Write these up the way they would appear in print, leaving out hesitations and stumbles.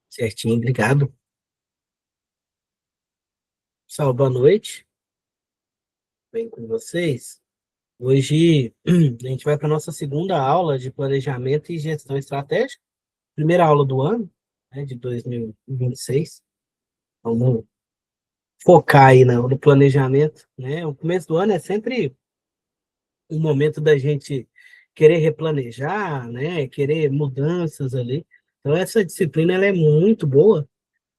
Certinho, obrigado. Pessoal, boa noite. Bem com vocês? Hoje a gente vai para a nossa segunda aula de planejamento e gestão estratégica. Primeira aula do ano, né, de 2026. Vamos focar aí no planejamento, né? O começo do ano é sempre um momento da gente querer replanejar, né? Querer mudanças ali. Então essa disciplina ela é muito boa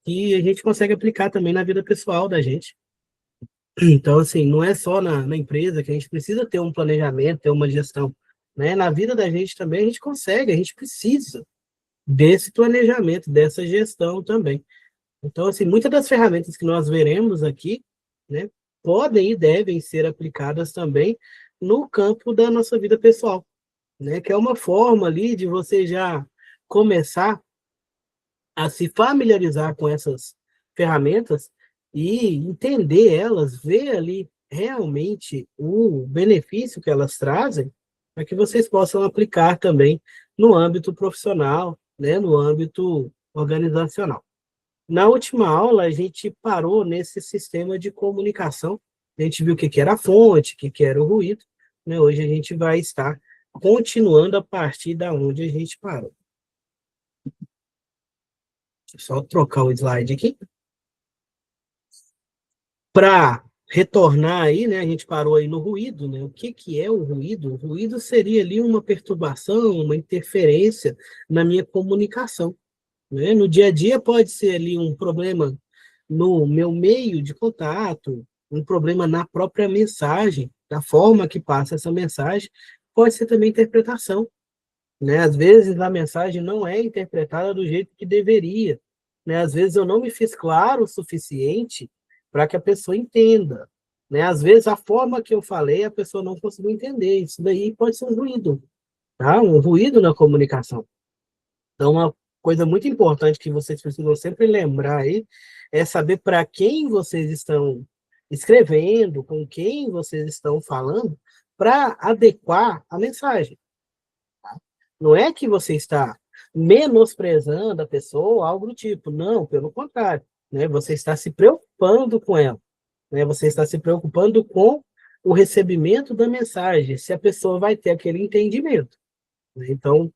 e a gente consegue aplicar também na vida pessoal da gente. Então, assim, não é só na empresa que a gente precisa ter um planejamento, ter uma gestão, né? Na vida da gente também a gente consegue, a gente precisa desse planejamento, dessa gestão também. Então, assim, muitas das ferramentas que nós veremos aqui, né, podem e devem ser aplicadas também no campo da nossa vida pessoal, né? Que é uma forma ali de você já começar a se familiarizar com essas ferramentas e entender elas, ver ali realmente o benefício que elas trazem, para que vocês possam aplicar também no âmbito profissional, né, no âmbito organizacional. Na última aula, a gente parou nesse sistema de comunicação, a gente viu o que que era a fonte, o que que era o ruído, né? Hoje a gente vai estar continuando a partir da onde a gente parou. Só trocar o slide aqui. Para retornar aí, né, a gente parou aí no ruído, né? O que que é o ruído? O ruído seria ali uma perturbação, uma interferência na minha comunicação, né? No dia a dia pode ser ali um problema no meu meio de contato, um problema na própria mensagem, da forma que passa essa mensagem, pode ser também interpretação, né? Às vezes a mensagem não é interpretada do jeito que deveria, né? Às vezes eu não me fiz claro o suficiente para que a pessoa entenda, né? Às vezes a forma que eu falei a pessoa não conseguiu entender. Isso daí pode ser um ruído, tá? Um ruído na comunicação. Então, uma coisa muito importante que vocês precisam sempre lembrar aí é saber para quem vocês estão escrevendo, com quem vocês estão falando, para adequar a mensagem. Não é que você está menosprezando a pessoa, algo do tipo. Não, pelo contrário, né? Você está se preocupando com ela, né? Você está se preocupando com o recebimento da mensagem, se a pessoa vai ter aquele entendimento, né? Então,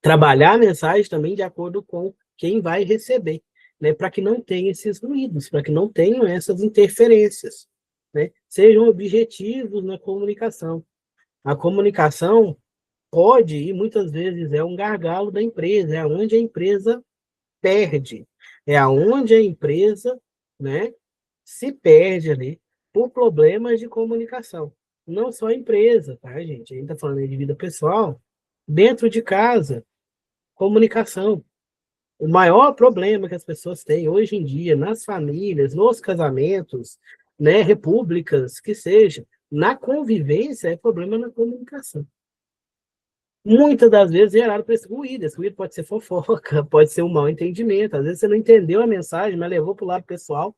trabalhar a mensagem também de acordo com quem vai receber, né? Para que não tenha esses ruídos, para que não tenham essas interferências, né? Sejam objetivos na comunicação. A comunicação pode, e muitas vezes é um gargalo da empresa, é onde a empresa perde, é aonde a empresa, né, se perde ali por problemas de comunicação. Não só a empresa, tá, gente? A gente está falando de vida pessoal, dentro de casa, comunicação. O maior problema que as pessoas têm hoje em dia nas famílias, nos casamentos, né, repúblicas, que seja, na convivência, é problema na comunicação. Muitas das vezes gerado por esse ruído. Esse ruído pode ser fofoca, pode ser um mal entendimento. Às vezes você não entendeu a mensagem, mas levou para o lado pessoal,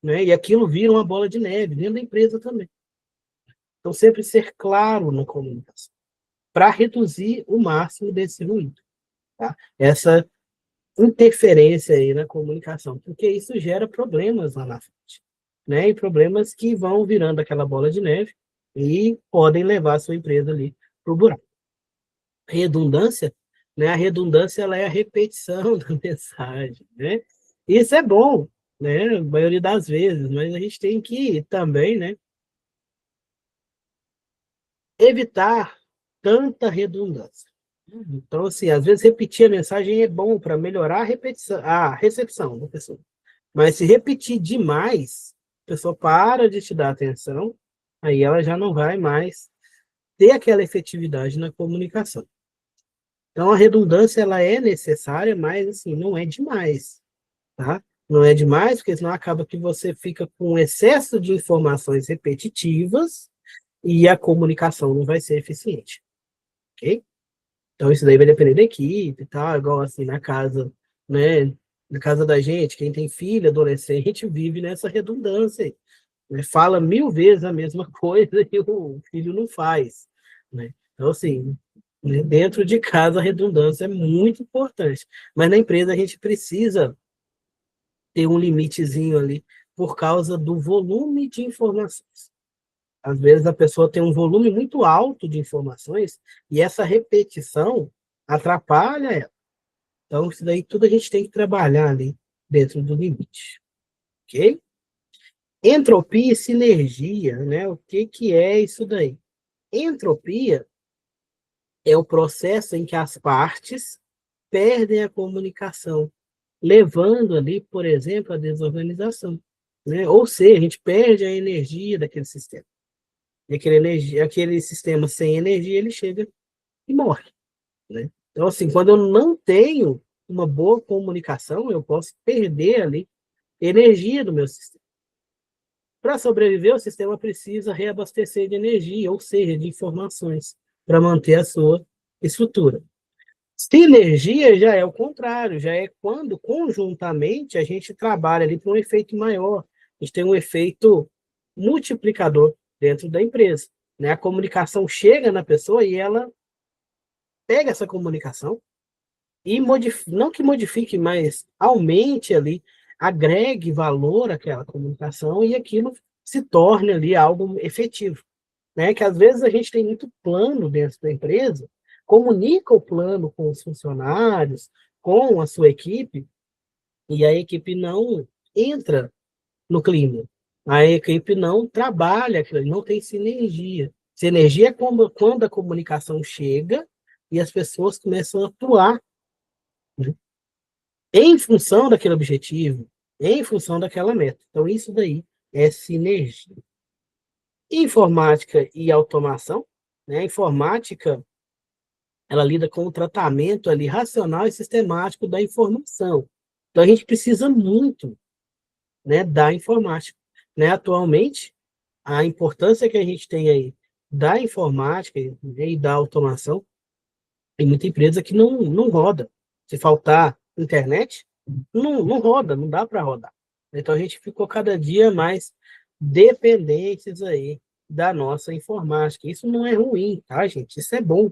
né? E aquilo vira uma bola de neve dentro da empresa também. Então, sempre ser claro na comunicação, para reduzir o máximo desse ruído, tá? Essa interferência aí na comunicação, porque isso gera problemas lá na frente, né? E problemas que vão virando aquela bola de neve e podem levar a sua empresa ali para o buraco. Redundância, né? A redundância ela é a repetição da mensagem, né? Isso é bom, né? A maioria das vezes, mas a gente tem que também, né, evitar tanta redundância. Então, assim, às vezes repetir a mensagem é bom para melhorar a repetição, a recepção da pessoa. Mas se repetir demais, a pessoa para de te dar atenção, aí ela já não vai mais ter aquela efetividade na comunicação. Então, a redundância ela é necessária, mas assim, não é demais, tá? Não é demais, porque senão acaba que você fica com excesso de informações repetitivas e a comunicação não vai ser eficiente, ok? Então, isso daí vai depender da equipe, tá? Igual assim, na casa, né? Na casa da gente, quem tem filho, adolescente, vive nessa redundância aí, né? Fala 1000 vezes a mesma coisa e o filho não faz, né? Então, assim, né? Dentro de casa, a redundância é muito importante. Mas na empresa, a gente precisa ter um limitezinho ali por causa do volume de informações. Às vezes, a pessoa tem um volume muito alto de informações e essa repetição atrapalha ela. Então, isso daí tudo a gente tem que trabalhar ali dentro do limite. Ok? Entropia e sinergia, né? O que que é isso daí? Entropia é o processo em que as partes perdem a comunicação, levando ali, por exemplo, a desorganização, né? Ou seja, a gente perde a energia daquele sistema. E aquele sistema sem energia, ele chega e morre, né? Então, assim, quando eu não tenho uma boa comunicação, eu posso perder ali energia do meu sistema. Para sobreviver, o sistema precisa reabastecer de energia, ou seja, de informações, para manter a sua estrutura. Sinergia já é o contrário, já é quando conjuntamente a gente trabalha ali para um efeito maior. A gente tem um efeito multiplicador dentro da empresa, né? A comunicação chega na pessoa e ela pega essa comunicação e não que modifique, mas aumente ali, agregue valor àquela comunicação e aquilo se torne ali algo efetivo, né? Que às vezes a gente tem muito plano dentro da empresa, comunica o plano com os funcionários, com a sua equipe, e a equipe não entra no clima. A equipe não trabalha, não tem sinergia. Sinergia é quando a comunicação chega e as pessoas começam a atuar, né, em função daquele objetivo, em função daquela meta. Então, isso daí é sinergia. Informática e automação, né? A informática, ela lida com o tratamento ali racional e sistemático da informação. Então, a gente precisa muito, né, da informática, né? Atualmente, a importância que a gente tem aí da informática, né, e da automação, tem muita empresa que não roda. Se faltar internet, não roda, não dá para rodar. Então, a gente ficou cada dia mais dependentes aí da nossa informática. Isso não é ruim, tá, gente? Isso é bom,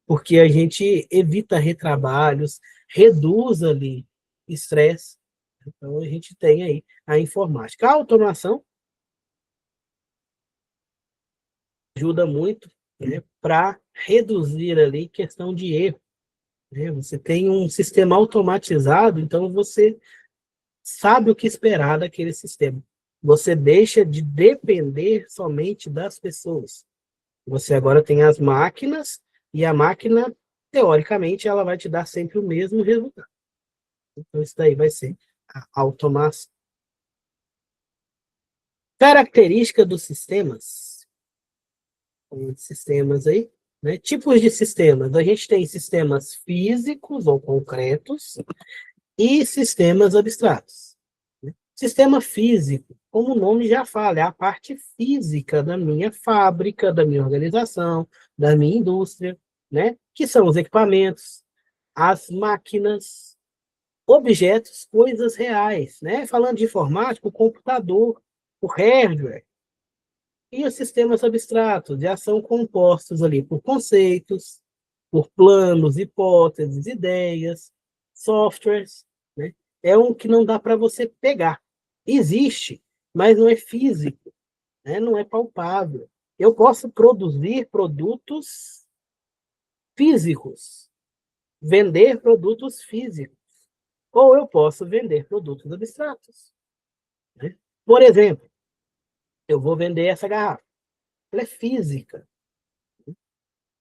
porque a gente evita retrabalhos, reduz ali estresse. Então, a gente tem aí a informática. A automação ajuda muito, né, para reduzir ali questão de erro, né? Você tem um sistema automatizado, então você sabe o que esperar daquele sistema. Você deixa de depender somente das pessoas. Você agora tem as máquinas, e a máquina, teoricamente, ela vai te dar sempre o mesmo resultado. Então, isso daí vai ser a automação. Característica dos sistemas. Sistemas aí, né? Tipos de sistemas. A gente tem sistemas físicos ou concretos e sistemas abstratos. Sistema físico, como o nome já fala, é a parte física da minha fábrica, da minha organização, da minha indústria, né? Que são os equipamentos, as máquinas, objetos, coisas reais, né? Falando de informática, o computador, o hardware, e os sistemas abstratos, de ação compostos ali por conceitos, por planos, hipóteses, ideias, softwares, né? É um que não dá para você pegar. Existe, mas não é físico, né? Não é palpável. Eu posso produzir produtos físicos, vender produtos físicos, ou eu posso vender produtos abstratos, né? Por exemplo, eu vou vender essa garrafa. Ela é física,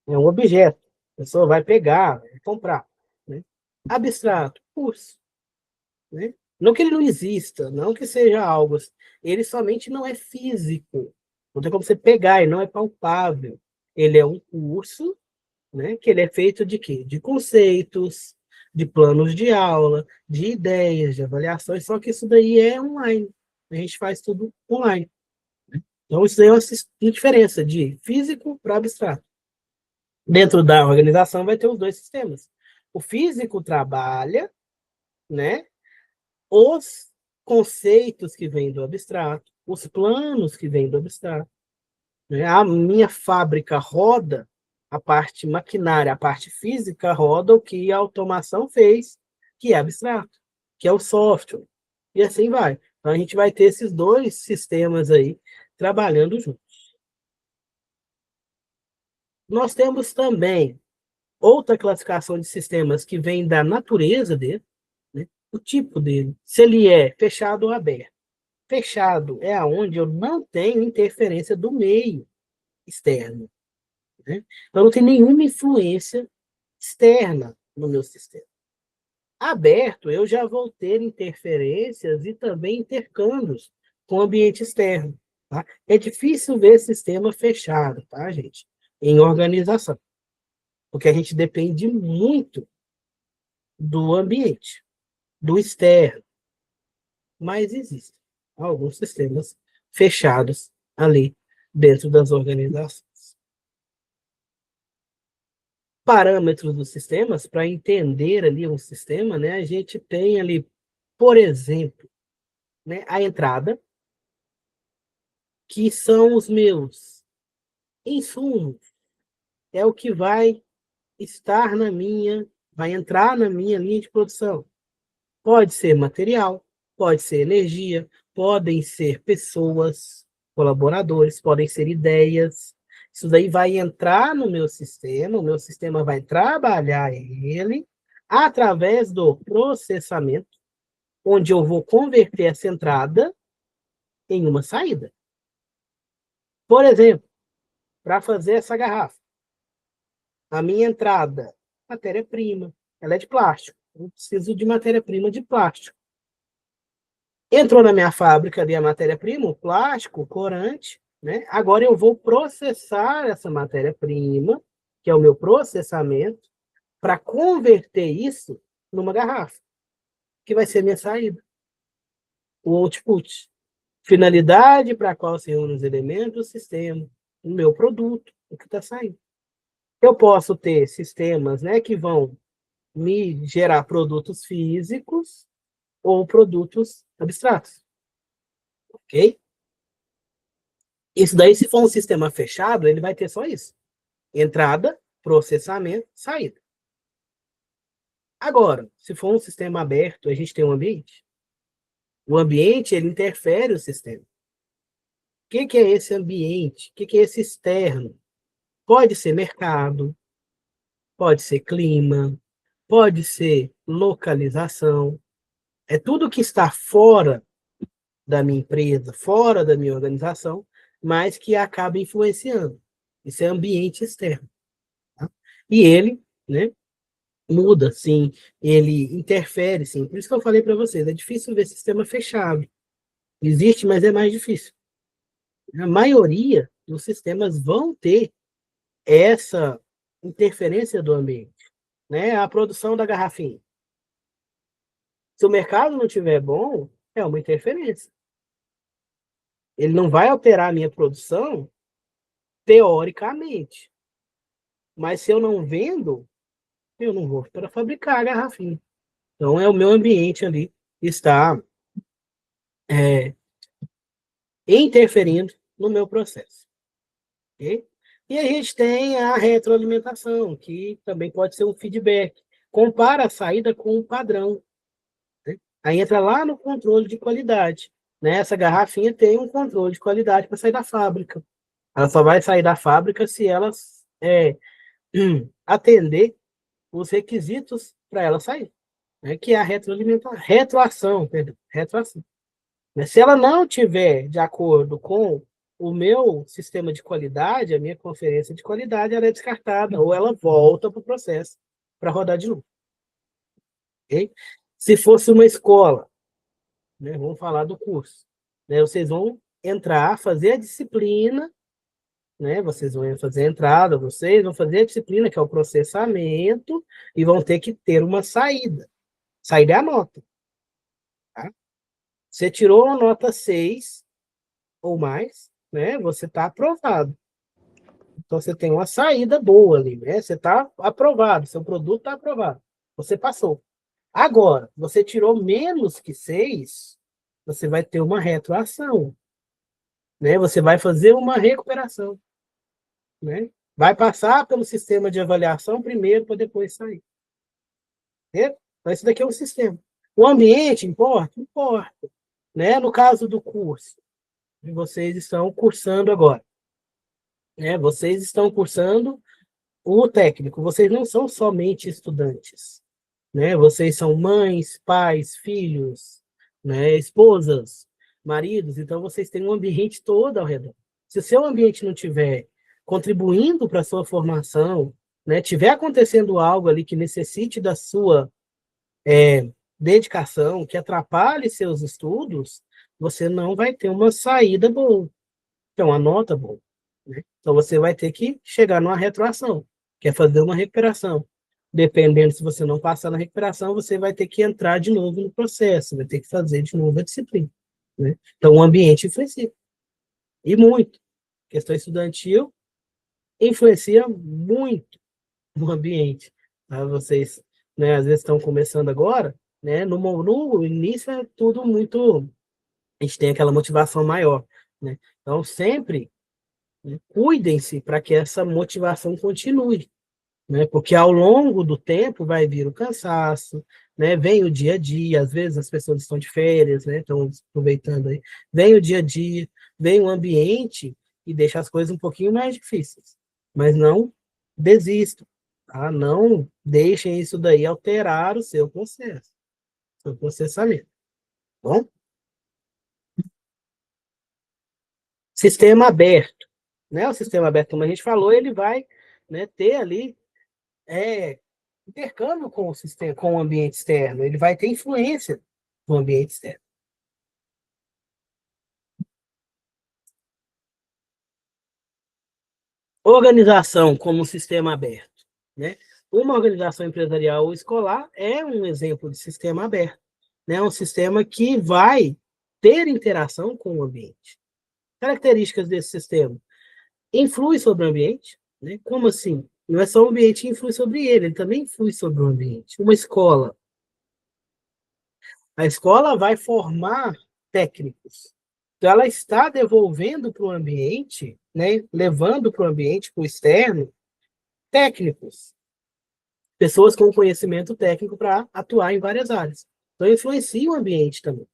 é um objeto. A pessoa vai pegar, vai comprar, né? Abstrato, curso, né? Não que ele não exista, não que seja algo, ele somente não é físico. Não tem como você pegar, ele não é palpável. Ele é um curso, né? Que ele é feito de quê? De conceitos, de planos de aula, de ideias, de avaliações, só que isso daí é online. A gente faz tudo online. Então, isso daí é uma diferença de físico para abstrato. Dentro da organização vai ter os dois sistemas. O físico trabalha, né, os conceitos que vêm do abstrato, os planos que vêm do abstrato, né? A minha fábrica roda A parte maquinária, a parte física roda o que a automação fez, que é abstrato, que é o software. E assim vai. Então, a gente vai ter esses dois sistemas aí trabalhando juntos. Nós temos também outra classificação de sistemas que vem da natureza dele, né? O tipo dele, se ele é fechado ou aberto. Fechado é aonde eu não tenho interferência do meio externo, né? Então, não tem nenhuma influência externa no meu sistema. Aberto, eu já vou ter interferências e também intercâmbios com o ambiente externo. Tá? É difícil ver sistema fechado, tá, gente? Em organização, porque a gente depende muito do ambiente, do externo, mas existem alguns sistemas fechados ali dentro das organizações. Parâmetros dos sistemas, para entender ali um sistema, né, a gente tem ali, por exemplo, né, a entrada, que são os meus insumos, é o que vai estar vai entrar na minha linha de produção. Pode ser material, pode ser energia, podem ser pessoas, colaboradores, podem ser ideias. Isso daí vai entrar no meu sistema, o meu sistema vai trabalhar ele através do processamento, onde eu vou converter essa entrada em uma saída. Por exemplo, para fazer essa garrafa, a minha entrada, matéria-prima, ela é de plástico. Eu preciso de matéria-prima de plástico. Entrou na minha fábrica ali a matéria-prima, o plástico, o corante, né? Agora eu vou processar essa matéria-prima, que é o meu processamento, para converter isso numa garrafa, que vai ser minha saída. O output. Finalidade para a qual se reúnem os elementos do sistema, o meu produto, o que está saindo. Eu posso ter sistemas, né, que vão me gerar produtos físicos ou produtos abstratos. Ok? Isso daí, se for um sistema fechado, ele vai ter só isso. Entrada, processamento, saída. Agora, se for um sistema aberto, a gente tem um ambiente. O ambiente, ele interfere o sistema. O que é esse ambiente? O que é esse externo? Pode ser mercado, pode ser clima, pode ser localização. É tudo que está fora da minha empresa, fora da minha organização, mas que acaba influenciando. Isso é ambiente externo. Tá? E ele, né, muda, sim, ele interfere, sim. Por isso que eu falei para vocês, é difícil ver sistema fechado. Existe, mas é mais difícil. A maioria dos sistemas vão ter essa interferência do ambiente, né? A produção da garrafinha. Se o mercado não estiver bom, é uma interferência. Ele não vai alterar a minha produção teoricamente. Mas se eu não vendo, eu não vou para fabricar a garrafinha. Então, é o meu ambiente ali que está interferindo no meu processo. Okay? E a gente tem a retroalimentação, que também pode ser um feedback. Compara a saída com o padrão. Né? Aí entra lá no controle de qualidade. Né? Essa garrafinha tem um controle de qualidade para sair da fábrica. Ela só vai sair da fábrica se ela atender os requisitos para ela sair. Né? Que é a retroação, perdão, retroação. Se ela não tiver de acordo com o meu sistema de qualidade, a minha conferência de qualidade, ela é descartada, ou ela volta para o processo para rodar de novo. Okay? Se fosse uma escola, né, vamos falar do curso, né, vocês vão entrar, fazer a disciplina, né, vocês vão fazer a entrada, vocês vão fazer a disciplina, que é o processamento, e vão ter que ter uma saída. Saída é a nota. Tá? Você tirou a nota 6 ou mais, né? Você está aprovado. Então, você tem uma saída boa ali, né? Você está aprovado, seu produto está aprovado. Você passou. Agora, você tirou menos que 6, você vai ter uma retroação, né? Você vai fazer uma recuperação, né? Vai passar pelo sistema de avaliação primeiro para depois sair. Entendeu? Então, esse daqui é um sistema. O ambiente importa? Importa. Né? No caso do curso, que vocês estão cursando agora. Né? Vocês estão cursando o técnico. Vocês não são somente estudantes. Né? Vocês são mães, pais, filhos, né? Esposas, maridos. Então, vocês têm um ambiente todo ao redor. Se o seu ambiente não estiver contribuindo para a sua formação, né? Tiver acontecendo algo ali que necessite da sua dedicação, que atrapalhe seus estudos, você não vai ter uma saída boa, então uma nota boa. Né? Então você vai ter que chegar numa retroação, que é fazer uma recuperação. Dependendo se você não passar na recuperação, você vai ter que entrar de novo no processo, vai ter que fazer de novo a disciplina. Né? Então o ambiente influencia. E muito. A questão estudantil influencia muito no ambiente. Tá? Vocês, né, às vezes estão começando agora, né, no início é tudo muito, a gente tem aquela motivação maior, né? Então sempre, né, cuidem-se para que essa motivação continue, né? Porque ao longo do tempo vai vir o cansaço, né? Vem o dia a dia, às vezes as pessoas estão de férias, né? Estão aproveitando aí, vem o dia a dia, vem o ambiente e deixa as coisas um pouquinho mais difíceis, mas não desistam. Tá? Não deixem isso daí alterar o seu processo, seu processamento. Tá bom? Sistema aberto. Né? O sistema aberto, como a gente falou, ele vai, né, ter ali intercâmbio com o sistema, com o ambiente externo. Ele vai ter influência no ambiente externo. Organização como sistema aberto. Né? Uma organização empresarial ou escolar é um exemplo de sistema aberto. Né? Um sistema que vai ter interação com o ambiente. Características desse sistema. Influi sobre o ambiente. Né? Como assim? Não é só o ambiente que influi sobre ele também influi sobre o ambiente. Uma escola. A escola vai formar técnicos. Então, ela está devolvendo para o ambiente, né? Levando para o ambiente, para o externo, técnicos. Pessoas com conhecimento técnico para atuar em várias áreas. Então, influencia o ambiente também.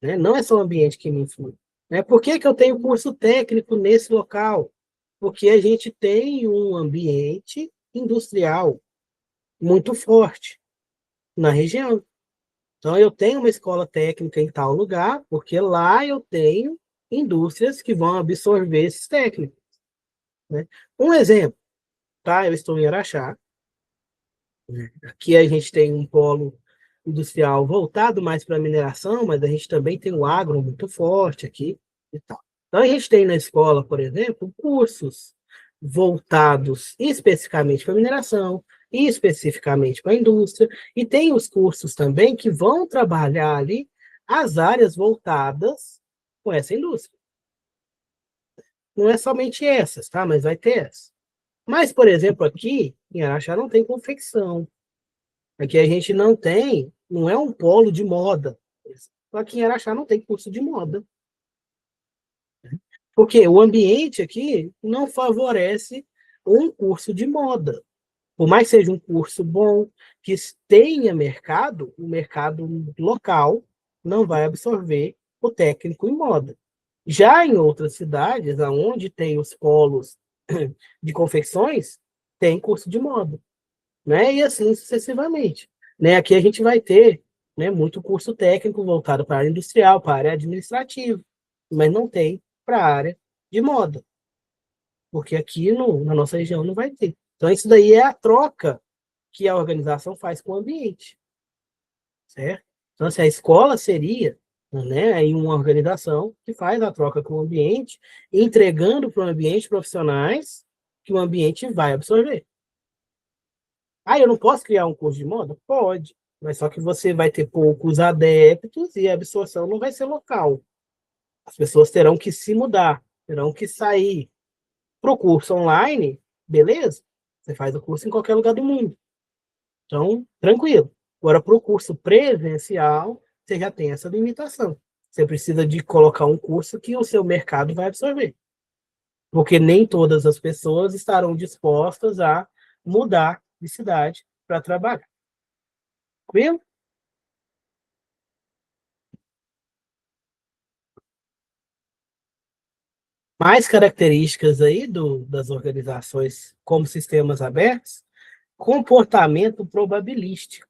Né? Não é só o ambiente que me influi. Né? Por que eu tenho curso técnico nesse local? Porque a gente tem um ambiente industrial muito forte na região. Então, eu tenho uma escola técnica em tal lugar, porque lá eu tenho indústrias que vão absorver esses técnicos. Né? Um exemplo, tá? Eu estou em Araxá. Né? Aqui a gente tem um polo industrial voltado mais para a mineração, mas a gente também tem o agro muito forte aqui e tal. Então, a gente tem na escola, por exemplo, cursos voltados especificamente para a mineração, e especificamente para a indústria, e tem os cursos também que vão trabalhar ali as áreas voltadas com essa indústria. Não é somente essas, tá? Mas vai ter essas. Mas, por exemplo, aqui em Araxá não tem confecção. Aqui a gente não tem, não é um polo de moda. Aqui em Araxá não tem curso de moda. Porque o ambiente aqui não favorece um curso de moda. Por mais que seja um curso bom, que tenha mercado, o mercado local não vai absorver o técnico em moda. Já em outras cidades, onde tem os polos de confecções, tem curso de moda. Né? E assim sucessivamente. Né? Aqui a gente vai ter, né, muito curso técnico voltado para a área industrial, para a área administrativa, mas não tem para a área de moda, porque aqui na nossa região não vai ter. Então, isso daí é a troca que a organização faz com o ambiente, certo? Então, assim, a escola seria, né, aí uma organização que faz a troca com o ambiente, entregando para o ambiente profissionais que o ambiente vai absorver. Ah, eu não posso criar um curso de moda? Pode, mas só que você vai ter poucos adeptos e a absorção não vai ser local. As pessoas terão que se mudar, terão que sair. Para o curso online, beleza? Você faz o curso em qualquer lugar do mundo. Então, tranquilo. Agora, para o curso presencial, você já tem essa limitação. Você precisa de colocar um curso que o seu mercado vai absorver. porque nem todas as pessoas estarão dispostas a mudar de cidade para trabalhar. Viu? Mais características aí das organizações como sistemas abertos, comportamento probabilístico.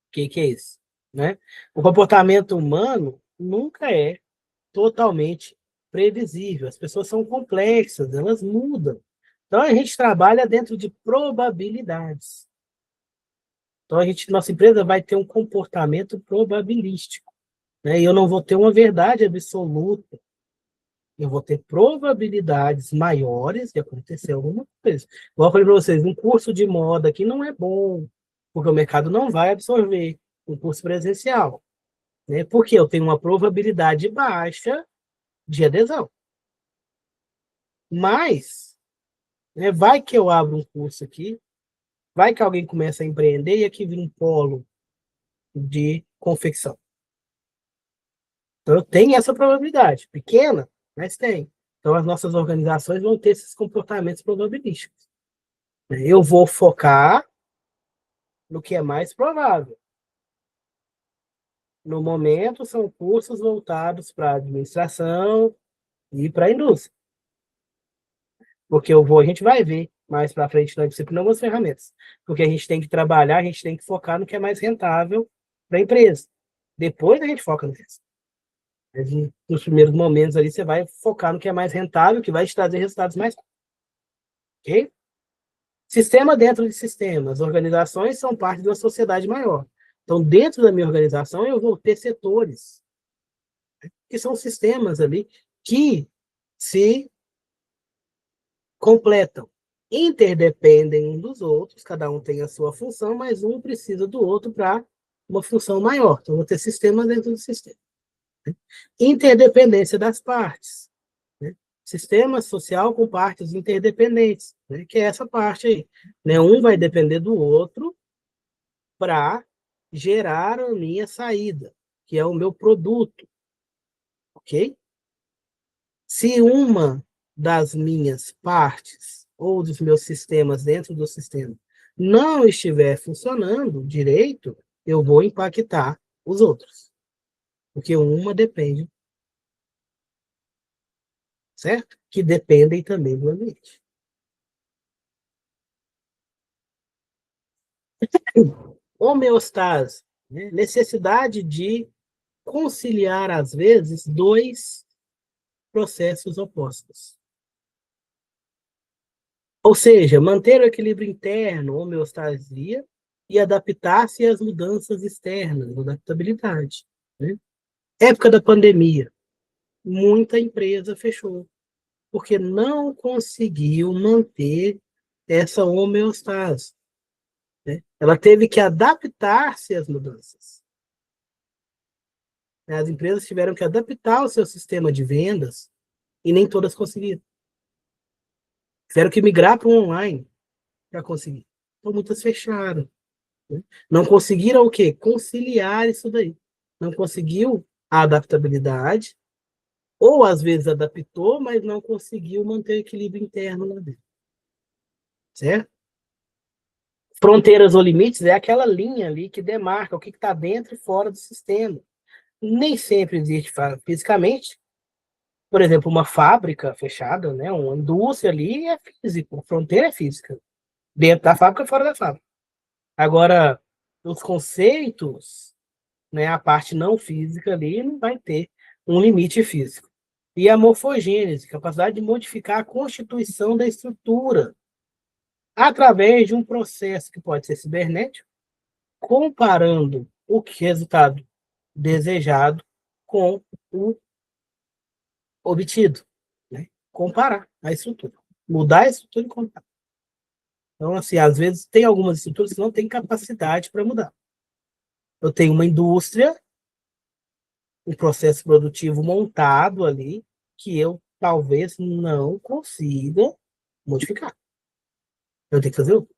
O que é isso? Né? O comportamento humano nunca é totalmente previsível. As pessoas são complexas, elas mudam. Então, a gente trabalha dentro de probabilidades. Então, nossa empresa vai ter um comportamento probabilístico. Né? E eu não vou ter uma verdade absoluta. Eu vou ter probabilidades maiores de acontecer alguma coisa. Igual eu falei para vocês, um curso de moda aqui não é bom, porque o mercado não vai absorver um curso presencial. Né? Porque eu tenho uma probabilidade baixa de adesão. Mas, né, vai que eu abro um curso aqui, vai que alguém começa a empreender e aqui vira um polo de confecção. Então, eu tenho essa probabilidade, pequena, mas tem. Então, as nossas organizações vão ter esses comportamentos probabilísticos. Eu vou focar no que é mais provável. No momento, são cursos voltados para a administração e para a indústria. Porque a gente vai ver mais para frente na disciplina algumas ferramentas. Porque a gente tem que trabalhar, a gente tem que focar no que é mais rentável para a empresa. Depois a gente foca no resto. Mas nos primeiros momentos ali, você vai focar no que é mais rentável, que vai te trazer resultados mais rápidos. Ok? Sistema dentro de sistemas. Organizações são parte de uma sociedade maior. Então, dentro da minha organização, eu vou ter setores, que são sistemas ali, que se completam, interdependem um dos outros, cada um tem a sua função, mas um precisa do outro para uma função maior. Então, eu vou ter sistemas dentro do sistema. Interdependência das partes. Né? Sistema social com partes interdependentes, né? Que é essa parte aí. Né? Um vai depender do outro para gerar a minha saída, que é o meu produto. Ok? Se uma das minhas partes ou dos meus sistemas dentro do sistema não estiver funcionando direito, eu vou impactar os outros. Porque uma depende, certo? Que dependem também do ambiente. Homeostase, né? Necessidade de conciliar, às vezes, dois processos opostos. Ou seja, manter o equilíbrio interno, homeostasia, e adaptar-se às mudanças externas, adaptabilidade. Né? Época da pandemia, muita empresa fechou, porque não conseguiu manter essa homeostase. Né? Ela teve que adaptar-se às mudanças. As empresas tiveram que adaptar o seu sistema de vendas e nem todas conseguiram. Tiveram que migrar para o online para conseguir. Então, muitas fecharam. Né? Não conseguiram o quê? Conciliar isso daí. Não conseguiu a adaptabilidade, ou às vezes adaptou, mas não conseguiu manter o equilíbrio interno lá dentro. Certo? Fronteiras ou limites é aquela linha ali que demarca o que está dentro e fora do sistema. Nem sempre existe fisicamente. Por exemplo, uma fábrica fechada, né? Uma indústria ali é físico, a fronteira é física. Dentro da fábrica e fora da fábrica. Agora, os conceitos, né, a parte não física ali não vai ter um limite físico. E a morfogênese, capacidade de modificar a constituição da estrutura através de um processo que pode ser cibernético, comparando o resultado desejado com o obtido. Né? Comparar a estrutura. Mudar a estrutura e comparar. Então, assim, às vezes tem algumas estruturas que não têm capacidade para mudar. Eu tenho uma indústria, um processo produtivo montado ali, que eu talvez não consiga modificar. Eu tenho que fazer outro.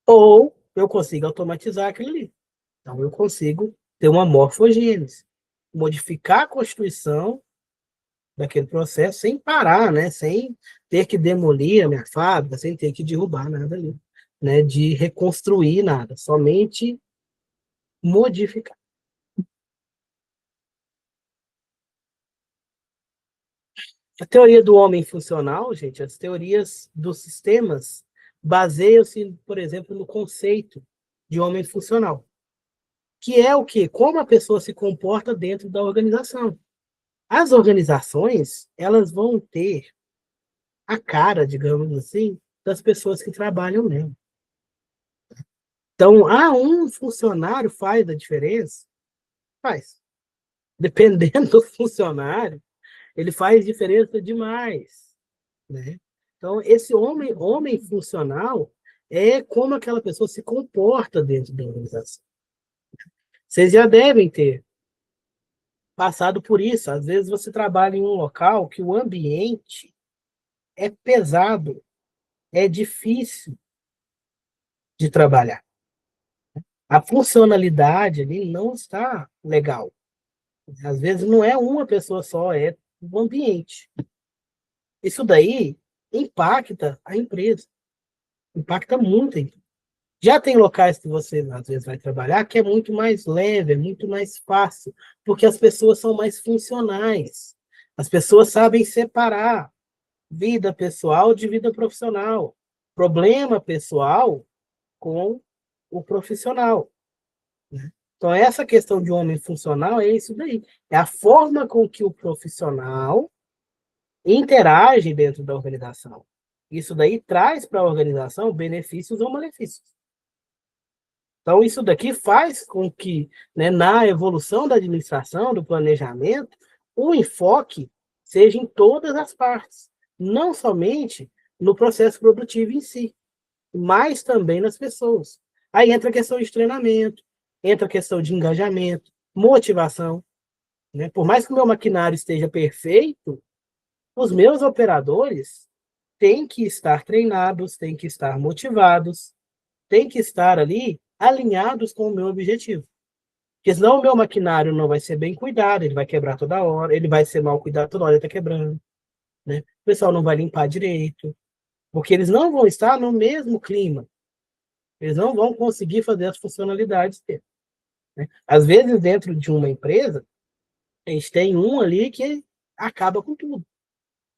Ou eu consigo automatizar aquilo ali. Então, eu consigo ter uma morfogênese, modificar a constituição daquele processo sem parar, né? Sem ter que demolir a minha fábrica, sem ter que derrubar nada ali, né? De reconstruir nada, somente modificar. A teoria do homem funcional, gente, as teorias dos sistemas baseiam-se, por exemplo, no conceito de homem funcional, que é o quê? Como a pessoa se comporta dentro da organização. As organizações, elas vão ter a cara, digamos assim, das pessoas que trabalham nela. Então, um funcionário faz a diferença? Faz. Dependendo do funcionário, ele faz diferença demais, né? Então, esse homem funcional é como aquela pessoa se comporta dentro da organização. Vocês já devem ter passado por isso. Às vezes você trabalha em um local que o ambiente é pesado, é difícil de trabalhar. A funcionalidade ali não está legal. Às vezes não é uma pessoa só, é o ambiente. Isso daí impacta a empresa, impacta muito a empresa. Já tem locais que você, às vezes, vai trabalhar que é muito mais leve, é muito mais fácil, porque as pessoas são mais funcionais. As pessoas sabem separar vida pessoal de vida profissional, problema pessoal com o profissional. Então, essa questão de homem funcional é isso daí. É a forma com que o profissional interage dentro da organização. Isso daí traz para a organização benefícios ou malefícios. Então, isso daqui faz com que, né, na evolução da administração, do planejamento, o enfoque seja em todas as partes, não somente no processo produtivo em si, mas também nas pessoas. Aí entra a questão de treinamento, entra a questão de engajamento, motivação, né? Por mais que o meu maquinário esteja perfeito, os meus operadores têm que estar treinados, têm que estar motivados, têm que estar ali alinhados com o meu objetivo. Porque senão o meu maquinário não vai ser bem cuidado, ele vai quebrar toda hora, ele vai ser mal cuidado toda hora, ele está quebrando. Né? O pessoal não vai limpar direito, porque eles não vão estar no mesmo clima. Eles não vão conseguir fazer as funcionalidades dele. Né? Às vezes, dentro de uma empresa, a gente tem um ali que acaba com tudo.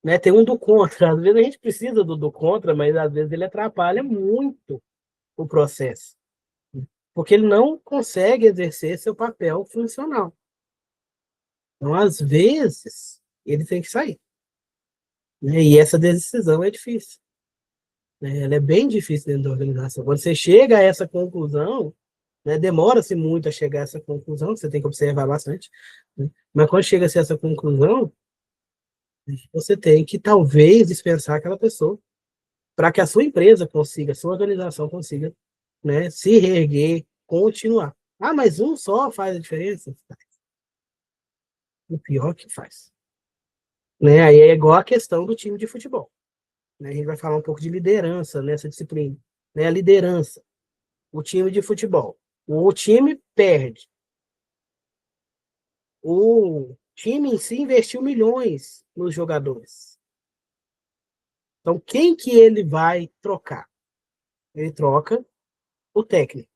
Né? Tem um do contra. Às vezes a gente precisa do contra, mas às vezes ele atrapalha muito o processo. Porque ele não consegue exercer seu papel funcional. Então, às vezes, ele tem que sair. Né? E essa decisão é difícil. Né? Ela é bem difícil dentro da organização. Quando você chega a essa conclusão, né, demora-se muito a chegar a essa conclusão, você tem que observar bastante. Né? Mas quando chega-se a essa conclusão, você tem que talvez dispensar aquela pessoa para que a sua empresa consiga, a sua organização consiga, né, se reerguer, continuar. Ah, mas um só faz a diferença? O pior que faz. Né? Aí é igual a questão do time de futebol. Né? A gente vai falar um pouco de liderança nessa disciplina. Né? A liderança. O time de futebol. O time perde. O time em si investiu milhões nos jogadores. Então, quem que ele vai trocar? Ele troca o técnico.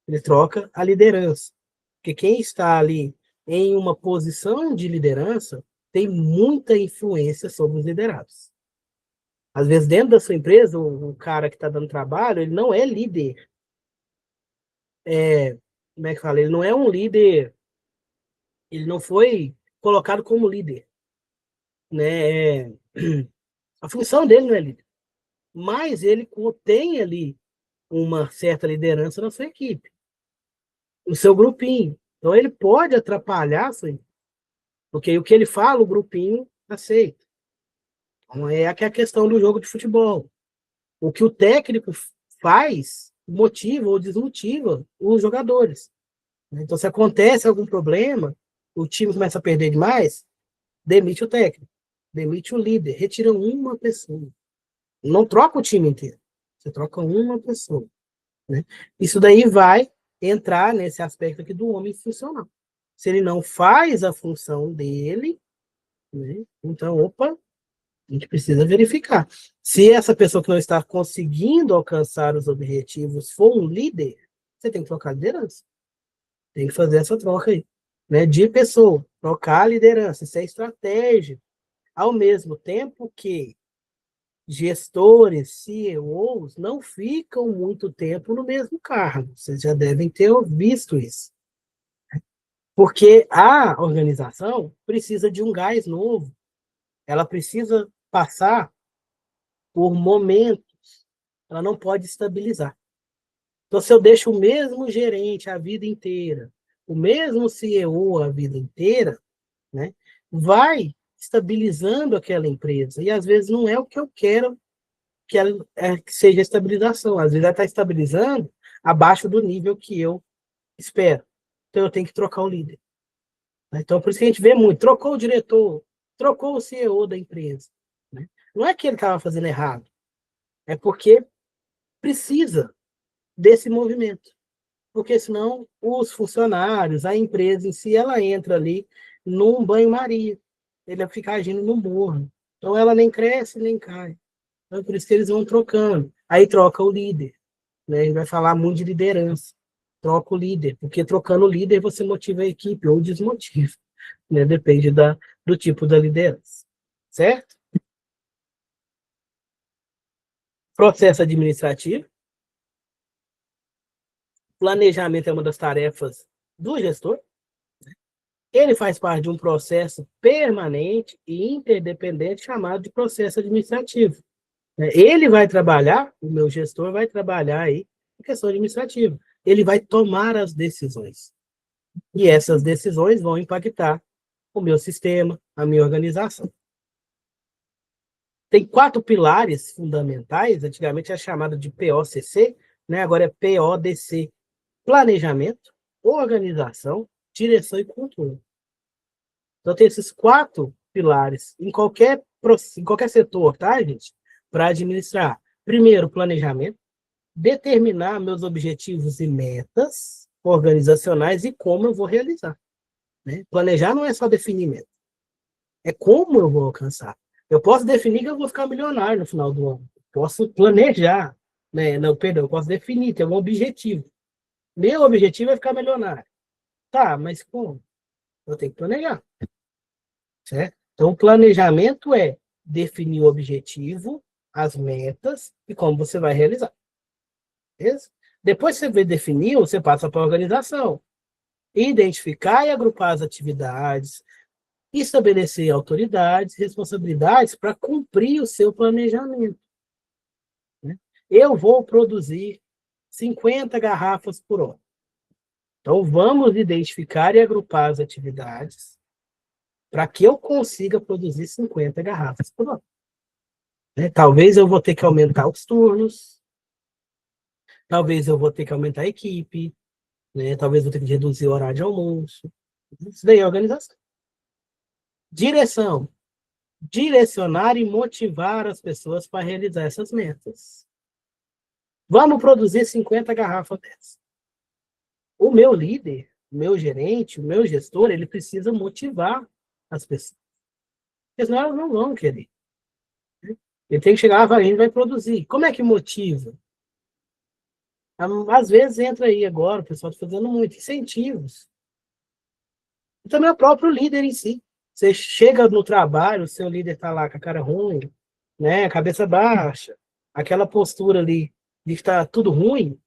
Ele troca a liderança. Porque quem está ali em uma posição de liderança tem muita influência sobre os liderados. Às vezes, dentro da sua empresa, o cara que está dando trabalho, ele não é líder. Como é que fala? Ele não é um líder, ele não foi colocado como líder. Né? A função dele não é líder. Mas ele tem ali uma certa liderança na sua equipe, no seu grupinho. Então, ele pode atrapalhar a sua equipe. Porque o que ele fala, o grupinho aceita. Então, é a questão do jogo de futebol. O que o técnico faz motiva ou desmotiva os jogadores. Então, se acontece algum problema, o time começa a perder demais, demite o técnico, demite o líder, retira uma pessoa. Não troca o time inteiro, você troca uma pessoa. Né? Isso daí vai entrar nesse aspecto aqui do homem funcional. Se ele não faz a função dele, né? Então, opa, a gente precisa verificar. Se essa pessoa que não está conseguindo alcançar os objetivos for um líder, você tem que trocar a liderança. Tem que fazer essa troca aí, né? De pessoa, trocar a liderança, isso é estratégia. Ao mesmo tempo que gestores, CEOs, não ficam muito tempo no mesmo cargo. Vocês já devem ter visto isso. Porque a organização precisa de um gás novo. Ela precisa passar por momentos. Ela não pode estabilizar. Então, se eu deixo o mesmo gerente a vida inteira, o mesmo CEO a vida inteira, né, vai estabilizando aquela empresa. E às vezes não é o que eu quero que ela que seja estabilização. Às vezes ela está estabilizando abaixo do nível que eu espero. Então eu tenho que trocar o líder. Então por isso que a gente vê muito, trocou o diretor, trocou o CEO da empresa. Né? Não é que ele estava fazendo errado, é porque precisa desse movimento. Porque senão os funcionários, a empresa em si, ela entra ali num banho-maria. Ele vai ficar agindo no morno. Então ela nem cresce, nem cai. Então, é por isso que eles vão trocando. Aí troca o líder. Né? A gente vai falar muito de liderança. Troca o líder, porque trocando o líder você motiva a equipe ou desmotiva. Né? Depende do tipo da liderança. Certo? Processo administrativo. Planejamento é uma das tarefas do gestor. Ele faz parte de um processo permanente e interdependente chamado de processo administrativo. Ele vai trabalhar, o meu gestor vai trabalhar aí em questão administrativa. Ele vai tomar as decisões. E essas decisões vão impactar o meu sistema, a minha organização. Tem 4 pilares fundamentais, antigamente é chamado de POCC, né? Agora é PODC. Planejamento, organização, direção e controle. Então, tem esses 4 pilares em qualquer setor, tá, gente? Para administrar. Primeiro, planejamento, determinar meus objetivos e metas organizacionais e como eu vou realizar. Né? Planejar não é só definir meta, é como eu vou alcançar. Eu posso definir que eu vou ficar milionário no final do ano. Posso planejar. Né? Não, perdão, eu posso definir, ter um objetivo. Meu objetivo é ficar milionário. Tá, mas como? Eu tenho que planejar. Certo? Então, o planejamento é definir o objetivo, as metas e como você vai realizar. Beleza? Depois que você definiu, você passa para a organização. Identificar e agrupar as atividades, estabelecer autoridades, responsabilidades para cumprir o seu planejamento. Né? Eu vou produzir 50 garrafas por hora. Então, vamos identificar e agrupar as atividades para que eu consiga produzir 50 garrafas por hora. Né? Talvez eu vou ter que aumentar os turnos, talvez eu vou ter que aumentar a equipe, né? Talvez eu vou ter que reduzir o horário de almoço. Isso daí é organização. Direção. Direcionar e motivar as pessoas para realizar essas metas. Vamos produzir 50 garrafas dessas. O meu líder, o meu gerente, o meu gestor, ele precisa motivar as pessoas. Porque senão elas não vão querer. Ele tem que chegar e a gente vai produzir. Como é que motiva? Às vezes entra aí agora, o pessoal está fazendo muito, incentivos. E também o próprio líder em si. Você chega no trabalho, o seu líder está lá com a cara ruim, né, cabeça baixa, aquela postura ali de que está tudo ruim,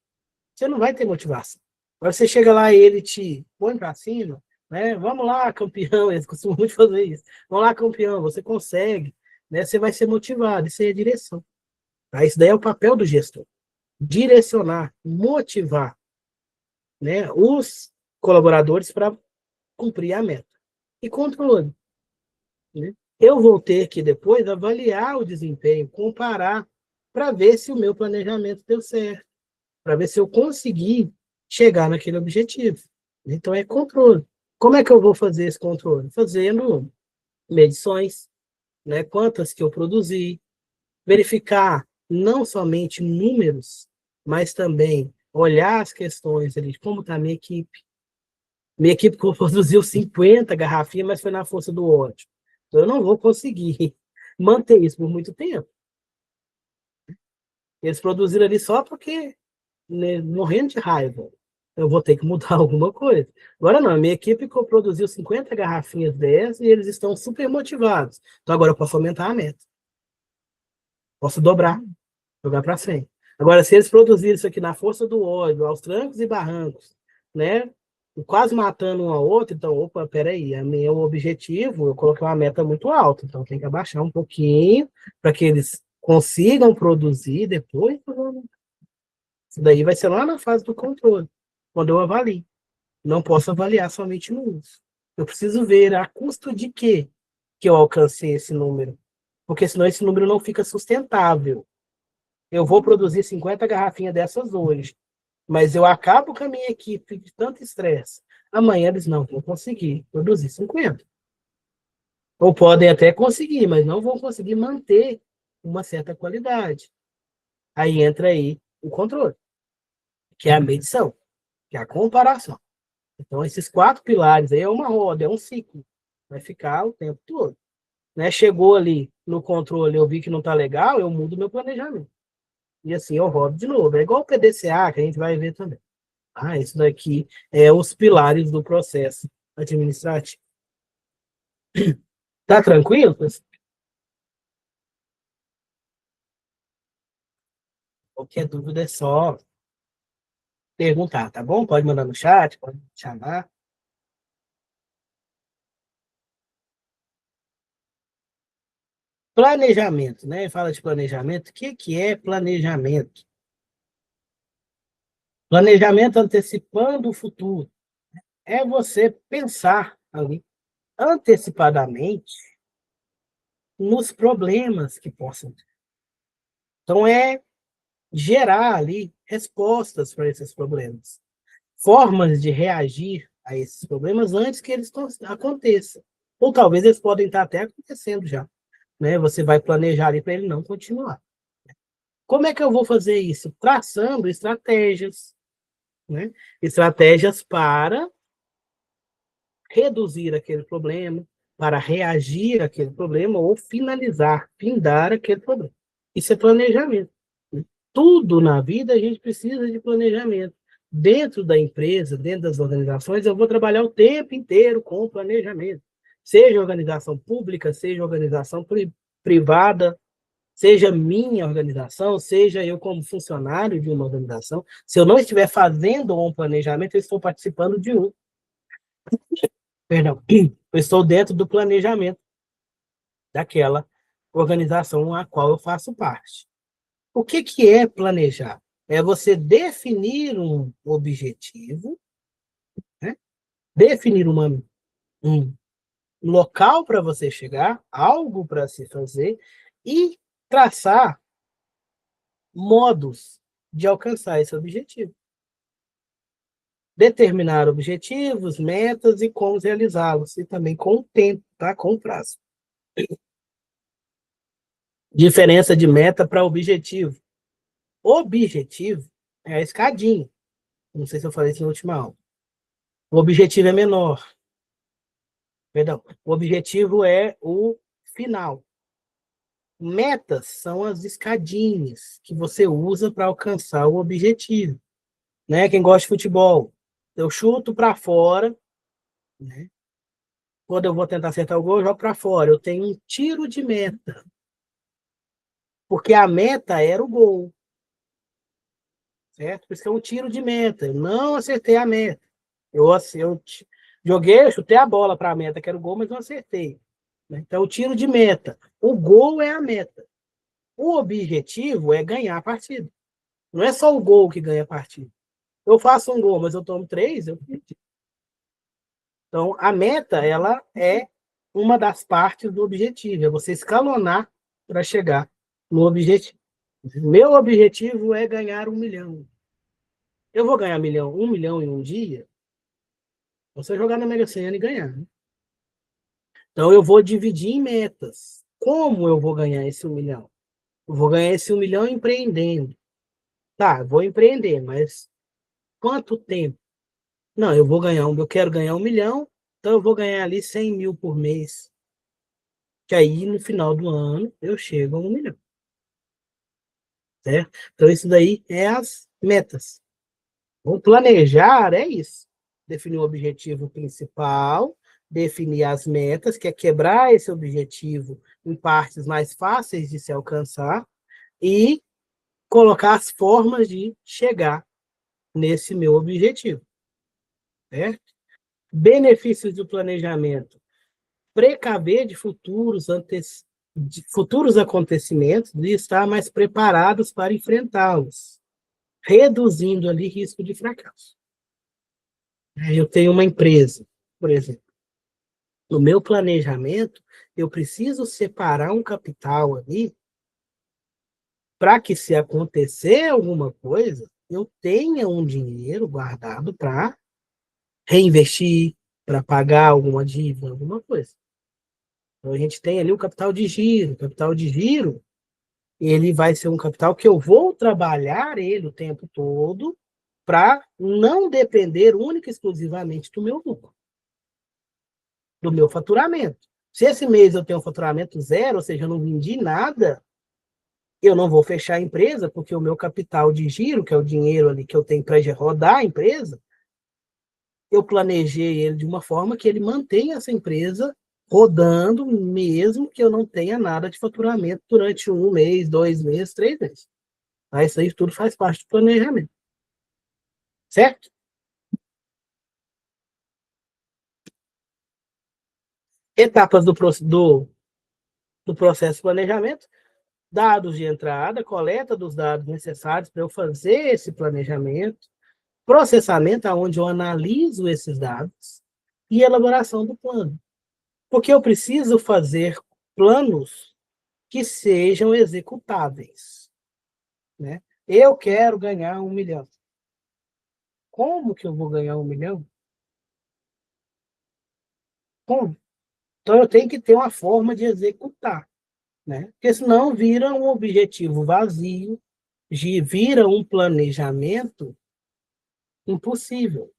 você não vai ter motivação. Agora você chega lá e ele te põe para cima, né, vamos lá, campeão, eles costumam muito fazer isso. Vamos lá, campeão, você consegue, né, você vai ser motivado, isso aí é direção. Tá? Isso daí é o papel do gestor. Direcionar, motivar, né, os colaboradores para cumprir a meta. E controle. Né? Eu vou ter que depois avaliar o desempenho, comparar, para ver se o meu planejamento deu certo, para ver se eu consegui chegar naquele objetivo. Então, é controle. Como é que eu vou fazer esse controle? Fazendo medições, né? Quantas que eu produzi, verificar não somente números, mas também olhar as questões ali, de como está a minha equipe. Minha equipe produziu 50 garrafinhas, mas foi na força do ódio. Então, eu não vou conseguir manter isso por muito tempo. Eles produziram ali só porque, né, morrendo de raiva. Eu vou ter que mudar alguma coisa. Agora não, a minha equipe produziu 50 garrafinhas dessas e eles estão super motivados. Então agora eu posso aumentar a meta. Posso dobrar, jogar para 100. Agora, se eles produzirem isso aqui na força do ódio, aos trancos e barrancos, né? Quase matando um ao outro, então, opa, peraí, meu objetivo, eu coloquei uma meta muito alta, então tem que abaixar um pouquinho para que eles consigam produzir depois. Isso daí vai ser lá na fase do controle, quando eu avalio. Não posso avaliar somente no uso. Eu preciso ver a custo de quê que eu alcancei esse número, porque senão esse número não fica sustentável. Eu vou produzir 50 garrafinhas dessas hoje, mas eu acabo com a minha equipe de tanto estresse. Amanhã eles não vão conseguir produzir 50. Ou podem até conseguir, mas não vão conseguir manter uma certa qualidade. Aí entra aí o controle, que é a medição, que é a comparação. Então, esses 4 pilares aí é uma roda, é um ciclo. Vai ficar o tempo todo. Né? Chegou ali no controle, eu vi que não está legal, eu mudo meu planejamento. E assim eu rodo de novo. É igual o PDCA, que a gente vai ver também. Ah, isso daqui é os pilares do processo administrativo. Tá tranquilo? Qualquer dúvida é só perguntar, tá bom? Pode mandar no chat, pode chamar. Planejamento, né? Fala de planejamento. O que que é planejamento? Planejamento antecipando o futuro. É você pensar ali antecipadamente nos problemas que possam ter. Então, é gerar ali respostas para esses problemas, formas de reagir a esses problemas antes que eles aconteçam. Ou talvez eles podem estar até acontecendo já. Né? Você vai planejar ali para ele não continuar. Como é que eu vou fazer isso? Traçando estratégias, né? Estratégias para reduzir aquele problema, para reagir àquele problema ou finalizar, findar aquele problema. Isso é planejamento. Tudo na vida a gente precisa de planejamento. Dentro da empresa, dentro das organizações, eu vou trabalhar o tempo inteiro com planejamento. Seja organização pública, seja organização privada, seja minha organização, seja eu como funcionário de uma organização. Se eu não estiver fazendo um planejamento, eu estou participando de um. Perdão, eu estou dentro do planejamento daquela organização a qual eu faço parte. O que que é planejar? É você definir um objetivo, né? Definir um local para você chegar, algo para se fazer e traçar modos de alcançar esse objetivo. Determinar objetivos, metas e como realizá-los, e também com o tempo, tá? Com o prazo. Diferença de meta para objetivo. Objetivo é a escadinha. Não sei se eu falei isso na última aula. O objetivo é menor. Perdão. O objetivo é o final. Metas são as escadinhas que você usa para alcançar o objetivo. Né? Quem gosta de futebol, eu chuto para fora, né? Quando eu vou tentar acertar o gol, eu jogo para fora. Eu tenho um tiro de meta. Porque a meta era o gol. Certo? Por isso que é um tiro de meta. Eu não acertei a meta. Eu joguei, eu chutei a bola para a meta, que era o gol, mas não acertei. Então, o tiro de meta. O gol é a meta. O objetivo é ganhar a partida. Não é só o gol que ganha a partida. Eu faço um gol, mas eu tomo 3, eu perdi. Então, a meta, ela é uma das partes do objetivo. É você escalonar para chegar no objetivo. Meu objetivo é ganhar 1 milhão. Eu vou ganhar 1 milhão em um dia? Você jogar na Mega Sena e ganhar. Né? Então, eu vou dividir em metas. Como eu vou ganhar esse 1 milhão? Eu vou ganhar esse 1 milhão empreendendo. Tá, vou empreender, mas quanto tempo? Não, eu quero ganhar 1 milhão, então eu vou ganhar ali 100 mil por mês. Que aí, no final do ano, eu chego a 1 milhão. Certo? Então, isso daí é as metas. O planejar é isso. Definir o objetivo principal, definir as metas, que é quebrar esse objetivo em partes mais fáceis de se alcançar e colocar as formas de chegar nesse meu objetivo. Certo? Benefícios do planejamento: precaver de futuros acontecimentos e estar mais preparados para enfrentá-los, reduzindo ali risco de fracasso. Eu tenho uma empresa, por exemplo. No meu planejamento, eu preciso separar um capital ali para que, se acontecer alguma coisa, eu tenha um dinheiro guardado para reinvestir, para pagar alguma dívida, alguma coisa. Então, a gente tem ali o capital de giro. O capital de giro, ele vai ser um capital que eu vou trabalhar ele o tempo todo para não depender única e exclusivamente do meu lucro, do meu faturamento. Se esse mês eu tenho um faturamento zero, ou seja, eu não vendi nada, eu não vou fechar a empresa, porque o meu capital de giro, que é o dinheiro ali que eu tenho para rodar a empresa, eu planejei ele de uma forma que ele mantenha essa empresa rodando, mesmo que eu não tenha nada de faturamento durante 1 mês, 2 meses, 3 meses. Tá? Isso aí tudo faz parte do planejamento. Certo? Etapas do processo de planejamento: dados de entrada, coleta dos dados necessários para eu fazer esse planejamento, processamento, onde eu analiso esses dados, e elaboração do plano. Porque eu preciso fazer planos que sejam executáveis. Né? Eu quero ganhar 1 milhão. Como que eu vou ganhar 1 milhão? Como? Então eu tenho que ter uma forma de executar. Né? Porque senão vira um objetivo vazio, vira um planejamento impossível.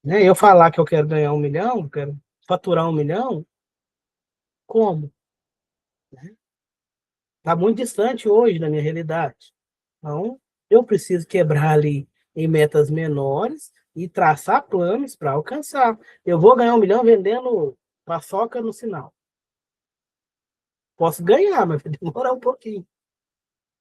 Né? Eu falar que eu quero ganhar 1 milhão, quero faturar 1 milhão, como? Está muito distante hoje da minha realidade. Então, eu preciso quebrar ali em metas menores e traçar planos para alcançar. Eu vou ganhar 1 milhão vendendo paçoca no sinal. Posso ganhar, mas vai demorar um pouquinho.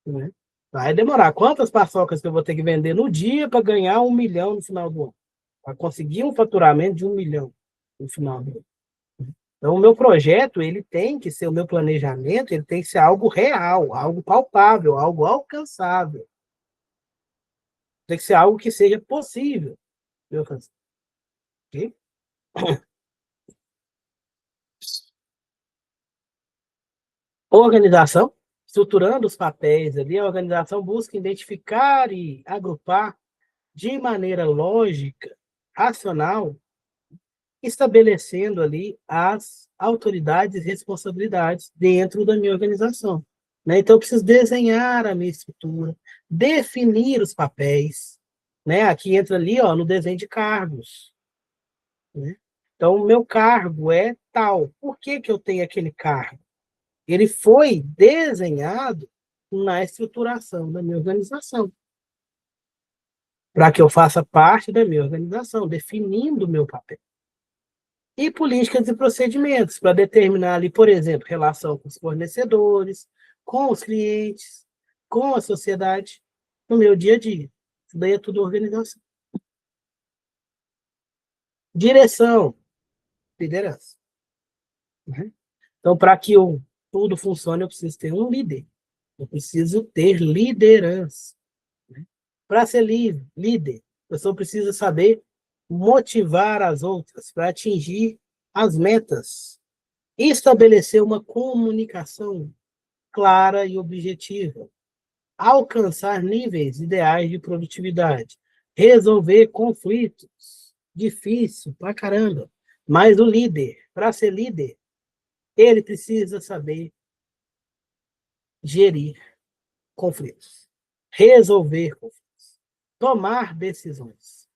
Né? Vai demorar. Quantas paçocas que eu vou ter que vender no dia para ganhar 1 milhão no final do ano? Para conseguir um faturamento de 1 milhão no final do ano. Então, o meu projeto, ele tem que ser, o meu planejamento, ele tem que ser algo real, algo palpável, algo alcançável. Tem que ser algo que seja possível de alcançar. Ok? Organização, estruturando os papéis ali, a organização busca identificar e agrupar de maneira lógica, racional, estabelecendo ali as autoridades e responsabilidades dentro da minha organização. Né? Então, eu preciso desenhar a minha estrutura, definir os papéis. Né? Aqui entra ali, ó, no desenho de cargos. Né? Então, o meu cargo é tal. Por que que eu tenho aquele cargo? Ele foi desenhado na estruturação da minha organização, para que eu faça parte da minha organização, definindo o meu papel. E políticas e procedimentos, para determinar ali, por exemplo, relação com os fornecedores, com os clientes, com a sociedade, no meu dia a dia. Isso daí é tudo organização. Direção, liderança. Né? Então, para que tudo funcione, eu preciso ter um líder. Eu preciso ter liderança. Né? Para ser líder, eu só preciso saber motivar as outras para atingir as metas. E estabelecer uma comunicação clara e objetiva. Alcançar níveis ideais de produtividade. Resolver conflitos. Difícil pra caramba. Mas o líder, para ser líder, ele precisa saber gerir conflitos, resolver conflitos, tomar decisões.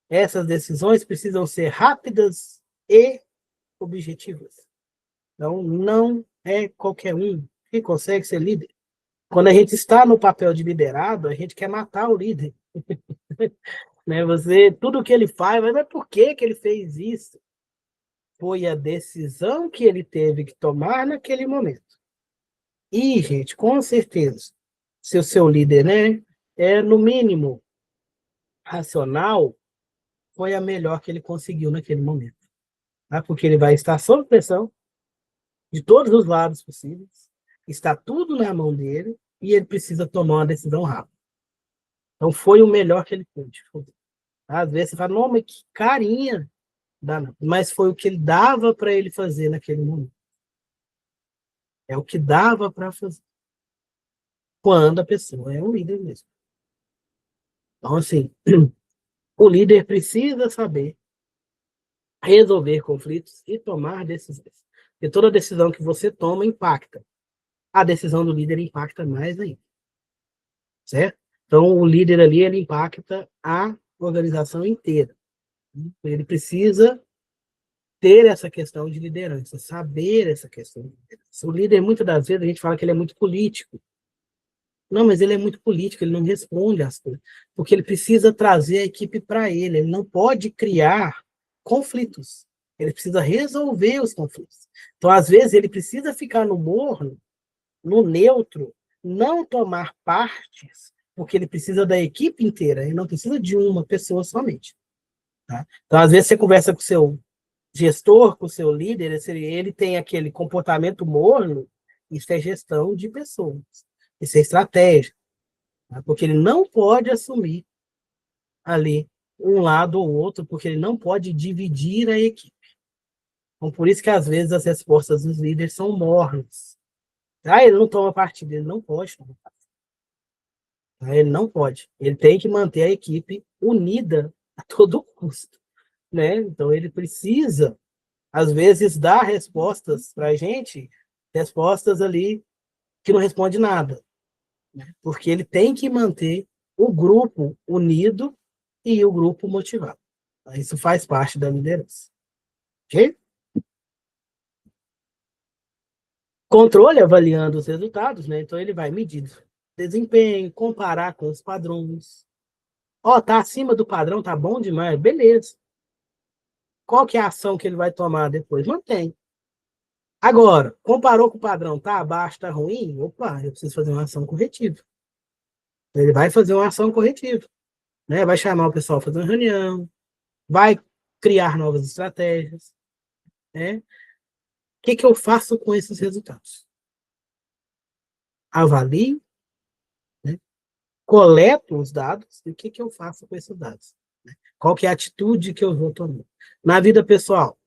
Essas decisões precisam ser rápidas e objetivas. Então, não é qualquer um que consegue ser líder. Quando a gente está no papel de liderado, a gente quer matar o líder. Né? Tudo que ele faz, mas por que que ele fez isso? Foi a decisão que ele teve que tomar naquele momento. E, gente, com certeza, se o seu líder, né, é no mínimo racional, foi a melhor que ele conseguiu naquele momento. Tá? Porque ele vai estar sob pressão de todos os lados possíveis, está tudo na mão dele e ele precisa tomar uma decisão rápida. Então, foi o melhor que ele pôde. Às vezes você fala, não, mas que carinha, mas foi o que ele dava para ele fazer naquele momento. É o que dava para fazer. Quando a pessoa é um líder mesmo. Então, assim, o líder precisa saber resolver conflitos e tomar decisões. Porque toda decisão que você toma impacta. A decisão do líder impacta mais ainda. Certo? Então, o líder ali, ele impacta a organização inteira. Ele precisa ter essa questão de liderança, saber essa questão de liderança. O líder, muitas das vezes, a gente fala que ele é muito político. Não, mas ele é muito político, ele não responde às coisas, porque ele precisa trazer a equipe para ele não pode criar conflitos, ele precisa resolver os conflitos. Então, às vezes, ele precisa ficar no morno, no neutro, não tomar partes, porque ele precisa da equipe inteira, ele não precisa de uma pessoa somente. Tá? Então, às vezes, você conversa com o seu gestor, com o seu líder, ele tem aquele comportamento morno, isso é gestão de pessoas, isso é estratégia, tá? Porque ele não pode assumir ali um lado ou outro, porque ele não pode dividir a equipe. Então, por isso que às vezes as respostas dos líderes são mornas. Ah, ele não toma partido, ele não pode tomar partido. Ele não pode. Ele tem que manter a equipe unida a todo custo, né? Então ele precisa, às vezes, dar respostas para a gente, respostas ali que não responde nada, né? Porque ele tem que manter o grupo unido e o grupo motivado. Isso faz parte da liderança. Ok? Controle avaliando os resultados, né? Então ele vai medir desempenho, comparar com os padrões. Ó, tá acima do padrão, tá bom demais, beleza. Qual que é a ação que ele vai tomar depois? Mantém. Agora, comparou com o padrão, tá abaixo, tá ruim? Opa, eu preciso fazer uma ação corretiva. Ele vai fazer uma ação corretiva, né? Vai chamar o pessoal para fazer uma reunião, vai criar novas estratégias, né? O que que eu faço com esses resultados? Avalio, né? Coleto os dados e o que que eu faço com esses dados? Qual que é a atitude que eu vou tomar? Na vida pessoal,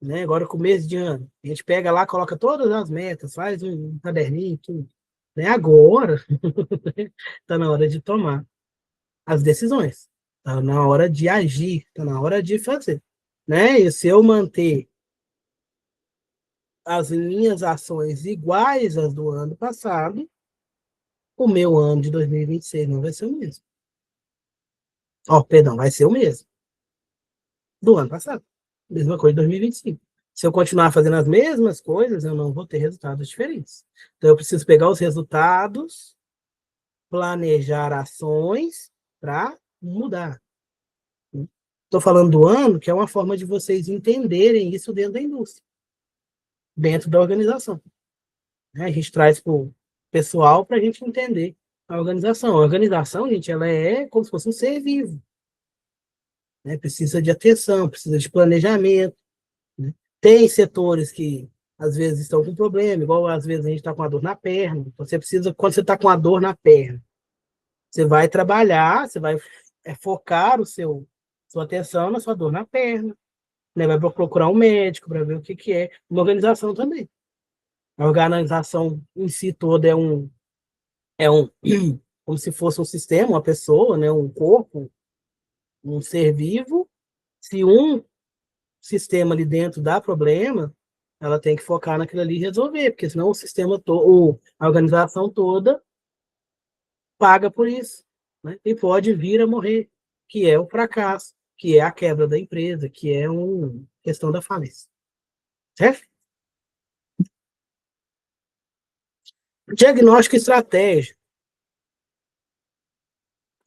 né? Agora, começo de ano, a gente pega lá, coloca todas as metas, faz um caderninho, tudo. Né? Agora, está na hora de tomar as decisões, está na hora de agir, está na hora de fazer. Né? E se eu manter as minhas ações iguais às do ano passado, o meu ano de 2026 não vai ser o mesmo. Ó, perdão, vai ser o mesmo do ano passado. Mesma coisa de 2025. Se eu continuar fazendo as mesmas coisas, eu não vou ter resultados diferentes. Então, eu preciso pegar os resultados, planejar ações para mudar. Estou falando do ano, que é uma forma de vocês entenderem isso dentro da indústria, dentro da organização. A gente traz para o pessoal para a gente entender a organização. A organização, gente, ela é como se fosse um ser vivo. Né? Precisa de atenção, precisa de planejamento. Né? Tem setores que às vezes estão com problema, igual às vezes a gente está com a dor na perna. Então, você precisa, quando você está com a dor na perna, você vai trabalhar, você vai focar sua atenção na sua dor na perna, né? Vai procurar um médico para ver o que, que é. Uma organização também. A organização em si toda é um como se fosse um sistema, uma pessoa, né? Um corpo, um ser vivo. Se um sistema ali dentro dá problema, ela tem que focar naquilo ali e resolver, porque senão o sistema todo, a organização toda paga por isso, né? E pode vir a morrer, que é o fracasso, que é a quebra da empresa, que é uma questão da falência. Certo? Diagnóstico estratégico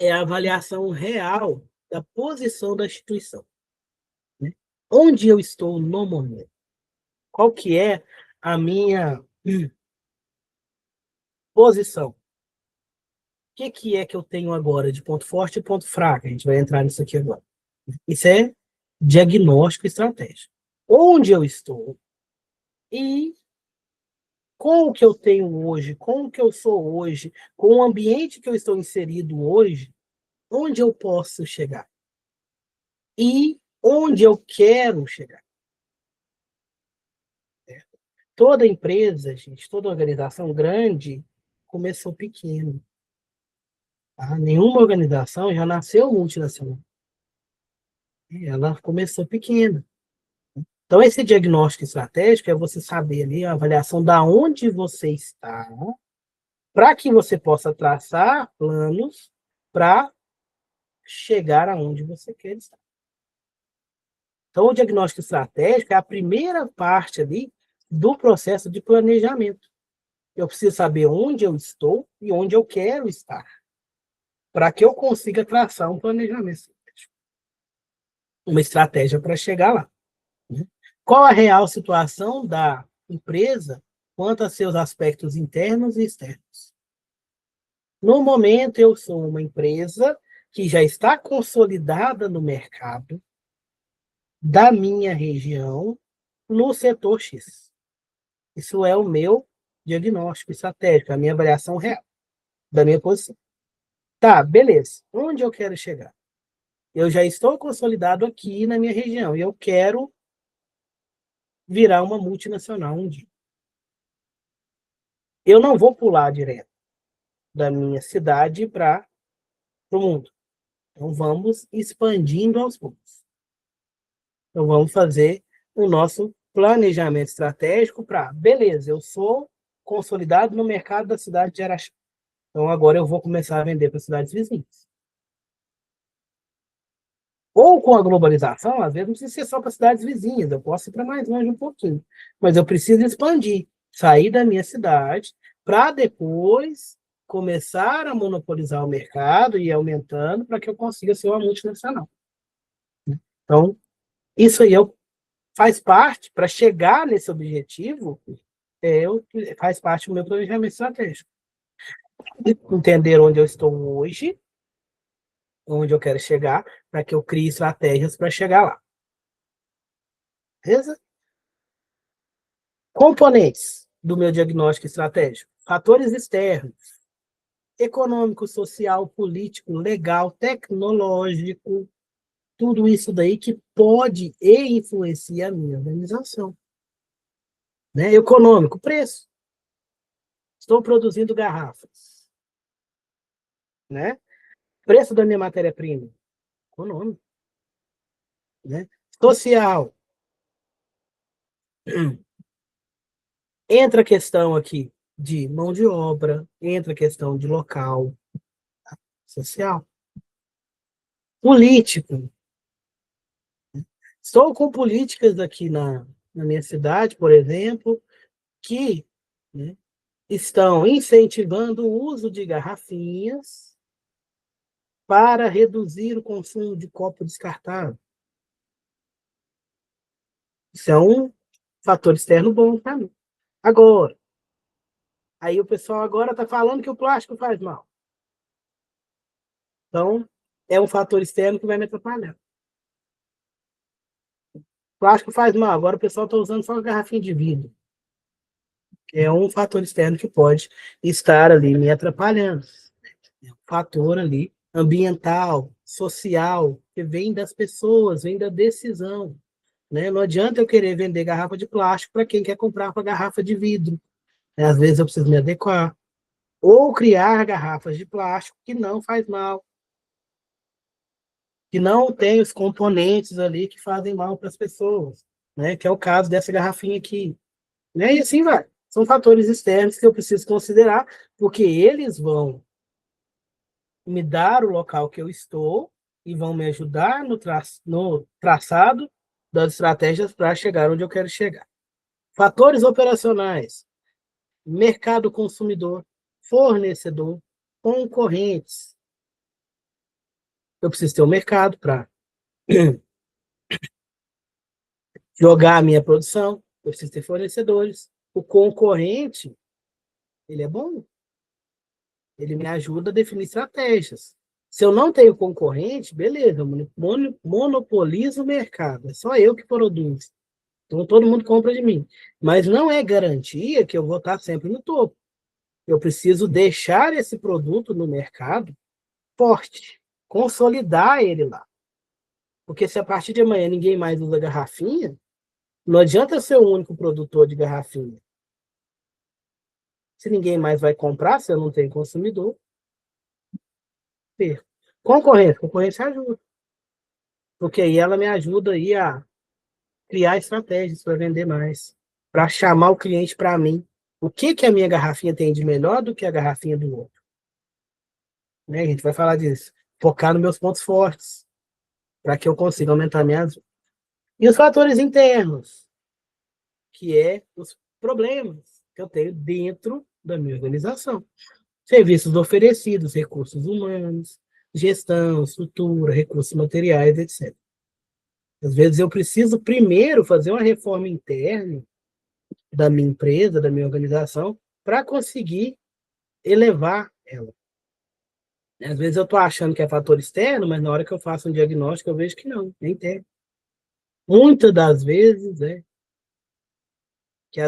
é a avaliação real da posição da instituição, né? Onde eu estou no momento? Qual que é a minha posição? O que é que eu tenho agora de ponto forte e ponto fraco? A gente vai entrar nisso aqui agora. Isso é diagnóstico estratégico. Onde eu estou e com o que eu tenho hoje, com o que eu sou hoje, com o ambiente que eu estou inserido hoje, onde eu posso chegar e onde eu quero chegar. Toda empresa, gente, toda organização grande começou pequeno. Tá? Nenhuma organização já nasceu multinacional. Ela começou pequena. Então, esse diagnóstico estratégico é você saber ali a avaliação da onde você está, para que você possa traçar planos para chegar aonde você quer estar. Então, o diagnóstico estratégico é a primeira parte ali do processo de planejamento. Eu preciso saber onde eu estou e onde eu quero estar, para que eu consiga traçar um planejamento estratégico, uma estratégia para chegar lá. Qual a real situação da empresa quanto a seus aspectos internos e externos? No momento, eu sou uma empresa que já está consolidada no mercado da minha região, no setor X. Isso é o meu diagnóstico estratégico, a minha avaliação real da minha posição. Tá, beleza. Onde eu quero chegar? Eu já estou consolidado aqui na minha região e eu quero virar uma multinacional um dia. Eu não vou pular direto da minha cidade para o mundo. Então, vamos expandindo aos poucos. Então, vamos fazer o nosso planejamento estratégico para, beleza, eu sou consolidado no mercado da cidade de Araxá. Então, agora eu vou começar a vender para cidades vizinhas. Ou com a globalização, às vezes não precisa ser só para cidades vizinhas, eu posso ir para mais longe um pouquinho. Mas eu preciso expandir, sair da minha cidade, para depois começar a monopolizar o mercado e ir aumentando para que eu consiga ser uma multinacional. Então, isso aí faz parte, para chegar nesse objetivo, faz parte do meu planejamento estratégico. Entender onde eu estou hoje, onde eu quero chegar, para que eu crie estratégias para chegar lá. Beleza? Componentes do meu diagnóstico estratégico: fatores externos, econômico, social, político, legal, tecnológico, tudo isso daí que pode e influencia a minha organização. Né? Econômico, preço. Estou produzindo garrafas. Né? Preço da minha matéria-prima, econômico. Né? Social. Entra a questão aqui de mão de obra, entra a questão de local, social. Político. Estou com políticas aqui na minha cidade, por exemplo, que, né, estão incentivando o uso de garrafinhas para reduzir o consumo de copo descartável. Isso é um fator externo bom para mim. Agora, aí o pessoal agora está falando que o plástico faz mal. Então, é um fator externo que vai me atrapalhar. O plástico faz mal, agora o pessoal está usando só garrafinha de vidro. É um fator externo que pode estar ali me atrapalhando. É um fator ali ambiental, social, que vem das pessoas, vem da decisão. Né? Não adianta eu querer vender garrafa de plástico para quem quer comprar com a garrafa de vidro. Às vezes eu preciso me adequar. Ou criar garrafas de plástico que não faz mal, que não tem os componentes ali que fazem mal para as pessoas, né? Que é o caso dessa garrafinha aqui. Né? E assim vai. São fatores externos que eu preciso considerar, porque eles vão me dar o local que eu estou e vão me ajudar no traçado das estratégias para chegar onde eu quero chegar. Fatores operacionais. mercado consumidor, fornecedor, concorrentes. Eu preciso ter um mercado para jogar a minha produção, eu preciso ter fornecedores. O concorrente, ele é bom, ele me ajuda a definir estratégias. Se eu não tenho concorrente, beleza, eu monopolizo o mercado, é só eu que produzo. Então todo mundo compra de mim. Mas não é garantia que eu vou estar sempre no topo. Eu preciso deixar esse produto no mercado forte, consolidar ele lá. Porque se a partir de amanhã ninguém mais usa garrafinha, não adianta ser o único produtor de garrafinha. Se ninguém mais vai comprar, se eu não tenho consumidor, perco. Concorrência ajuda. Porque aí ela me ajuda aí a criar estratégias para vender mais, para chamar o cliente para mim. O que que a minha garrafinha tem de melhor do que a garrafinha do outro? Né? A gente vai falar disso. Focar nos meus pontos fortes, para que eu consiga aumentar minhas. E os fatores internos, que é os problemas que eu tenho dentro da minha organização. Serviços oferecidos, recursos humanos, gestão, estrutura, recursos materiais, etc. Às vezes eu preciso primeiro fazer uma reforma interna da minha empresa, da minha organização, para conseguir elevar ela. Às vezes eu estou achando que é fator externo, mas na hora que eu faço um diagnóstico eu vejo que não, é interno. Muitas das vezes, que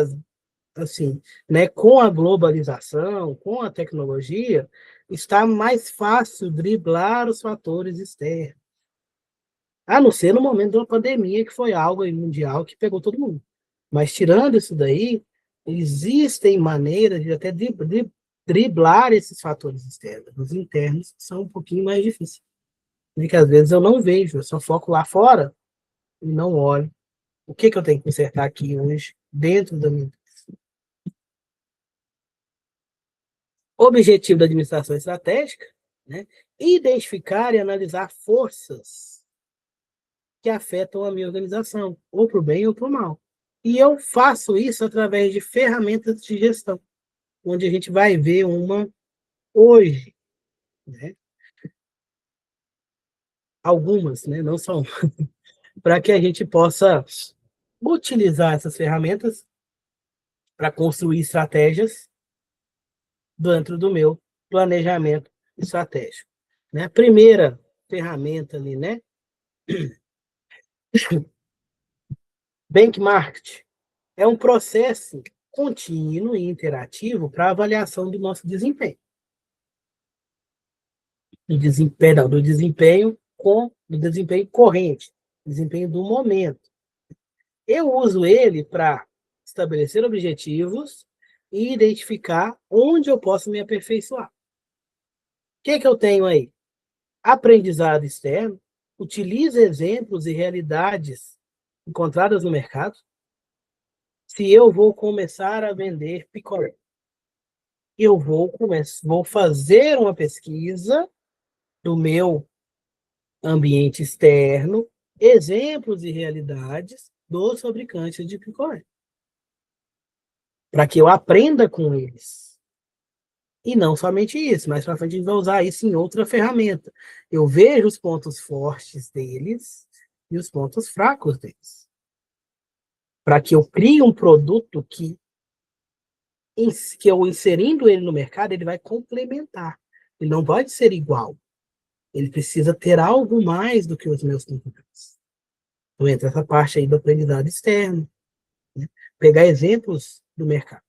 assim, né, com a globalização, com a tecnologia, está mais fácil driblar os fatores externos. A não ser no momento de uma pandemia, que foi algo mundial que pegou todo mundo. Mas tirando isso daí, existem maneiras de até driblar esses fatores externos. Os internos são um pouquinho mais difíceis. Porque às vezes eu não vejo, eu só foco lá fora e não olho. O que eu tenho que consertar aqui hoje, dentro da minha. Objetivo da administração estratégica, né? Identificar e analisar forças que afetam a minha organização, ou para o bem ou para o mal. E eu faço isso através de ferramentas de gestão, onde a gente vai ver uma hoje, né? Algumas, né? Não só uma, para que a gente possa utilizar essas ferramentas para construir estratégias dentro do meu planejamento estratégico. Né? A primeira ferramenta ali, né? Benchmark é um processo contínuo e interativo para avaliação do nosso desempenho. Do desempenho corrente, desempenho do momento. Eu uso ele para estabelecer objetivos e identificar onde eu posso me aperfeiçoar. O que eu tenho aí? Aprendizado externo, utiliza exemplos e realidades encontradas no mercado. Se eu vou começar a vender picolé, eu vou fazer uma pesquisa do meu ambiente externo, exemplos e realidades dos fabricantes de picolé, para que eu aprenda com eles. E não somente isso, mas para frente a gente vai usar isso em outra ferramenta. Eu vejo os pontos fortes deles e os pontos fracos deles. Para que eu crie um produto que eu inserindo ele no mercado, ele vai complementar. Ele não pode ser igual. Ele precisa ter algo mais do que os meus concorrentes. Então entra essa parte aí do aprendizado externo. Né? Pegar exemplos do mercado,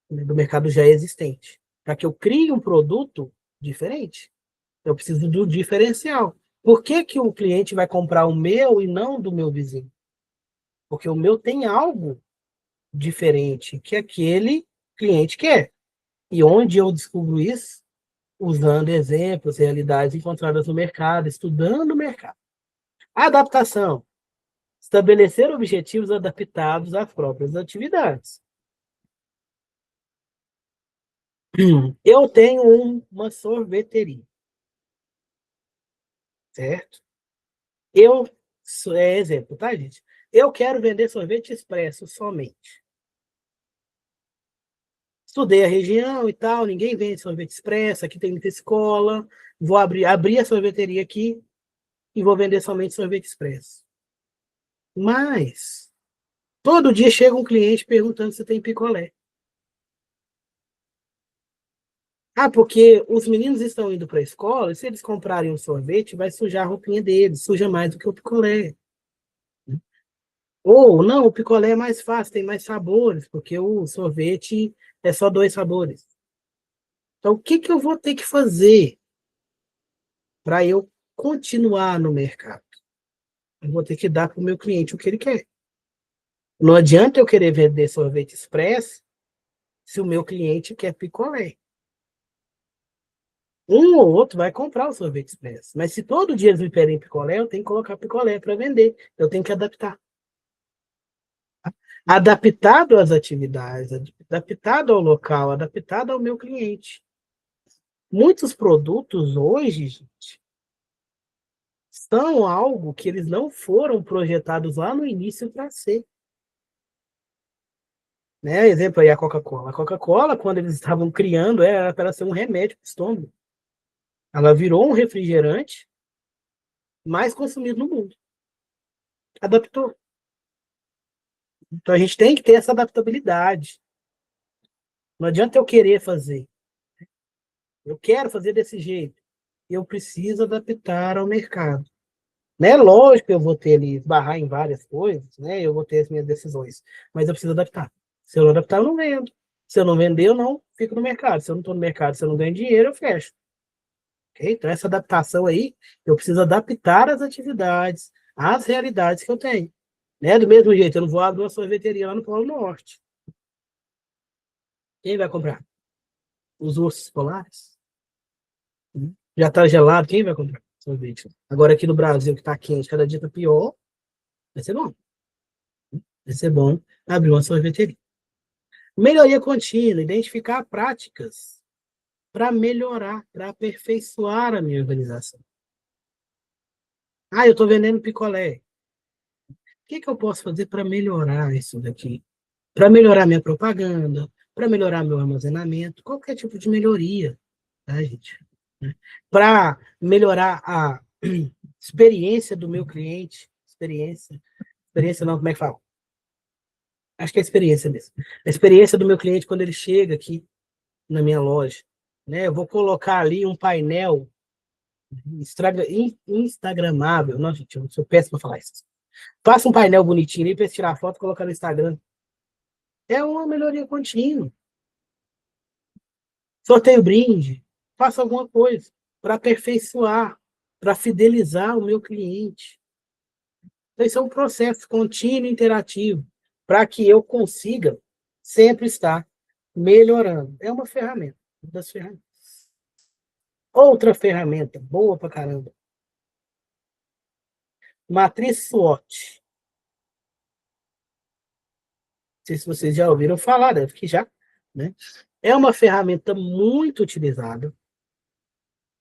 né? Do mercado já existente. Para que eu crie um produto diferente, eu preciso do diferencial. Por que que o cliente vai comprar o meu e não do meu vizinho? Porque o meu tem algo diferente que aquele cliente quer. E onde eu descubro isso? Usando exemplos, realidades encontradas no mercado, estudando o mercado. Adaptação. Estabelecer objetivos adaptados às próprias atividades. Eu tenho uma sorveteria, certo? Exemplo, tá, gente? Eu quero vender sorvete expresso somente. Estudei a região e tal, ninguém vende sorvete expresso, aqui tem muita escola, vou abrir a sorveteria aqui e vou vender somente sorvete expresso. Mas, todo dia chega um cliente perguntando se tem picolé. Ah, porque os meninos estão indo para a escola, e se eles comprarem um sorvete, vai sujar a roupinha deles, suja mais do que o picolé. Ou, não, o picolé é mais fácil, tem mais sabores, porque o sorvete é só 2 sabores. Então, o que que eu vou ter que fazer para eu continuar no mercado? Eu vou ter que dar para o meu cliente o que ele quer. Não adianta eu querer vender sorvete expresso se o meu cliente quer picolé. Um ou outro vai comprar o sorvete expresso. Mas se todo dia eles me pedem picolé, eu tenho que colocar picolé para vender. Eu tenho que adaptar. Adaptado às atividades, adaptado ao local, adaptado ao meu cliente. Muitos produtos hoje, gente, são algo que eles não foram projetados lá no início para ser. Né? Exemplo aí, a Coca-Cola. A Coca-Cola, quando eles estavam criando, era para ser um remédio para o estômago. Ela virou um refrigerante mais consumido no mundo. Adaptou. Então a gente tem que ter essa adaptabilidade. Não adianta eu querer fazer. Eu quero fazer desse jeito. Eu preciso adaptar ao mercado. Né? Lógico que eu vou ter ali, esbarrar em várias coisas, né? Eu vou ter as minhas decisões. Mas eu preciso adaptar. Se eu não adaptar, eu não vendo. Se eu não vender, eu não fico no mercado. Se eu não estou no mercado, se eu não ganho dinheiro, eu fecho. Okay? Então, essa adaptação aí, eu preciso adaptar as atividades, às realidades que eu tenho. Né? Do mesmo jeito, eu não vou abrir uma sorveteria lá no Polo Norte. Quem vai comprar? Os ursos polares? Já está gelado, quem vai comprar sorvete? Agora aqui no Brasil, que está quente, cada dia está pior, vai ser bom. Vai ser bom abrir uma sorveteria. Melhoria contínua, identificar práticas para melhorar, para aperfeiçoar a minha organização. Ah, eu estou vendendo picolé. O que eu posso fazer para melhorar isso daqui? Para melhorar minha propaganda, para melhorar meu armazenamento, qualquer tipo de melhoria, tá, gente? Para melhorar a experiência do meu cliente, experiência não, como é que fala? Acho que é experiência mesmo. A experiência do meu cliente quando ele chega aqui na minha loja, né? Eu vou colocar ali um painel instagramável. Não, gente, eu sou péssimo para falar isso. Faça um painel bonitinho ali para tirar foto e colocar no Instagram. É uma melhoria contínua. Sorteio brinde, faça alguma coisa para aperfeiçoar, para fidelizar o meu cliente. Então, isso é um processo contínuo e interativo para que eu consiga sempre estar melhorando. É uma ferramenta, uma das ferramentas. Outra ferramenta, boa pra caramba. Matriz SWOT. Não sei se vocês já ouviram falar, deve que já, né? É uma ferramenta muito utilizada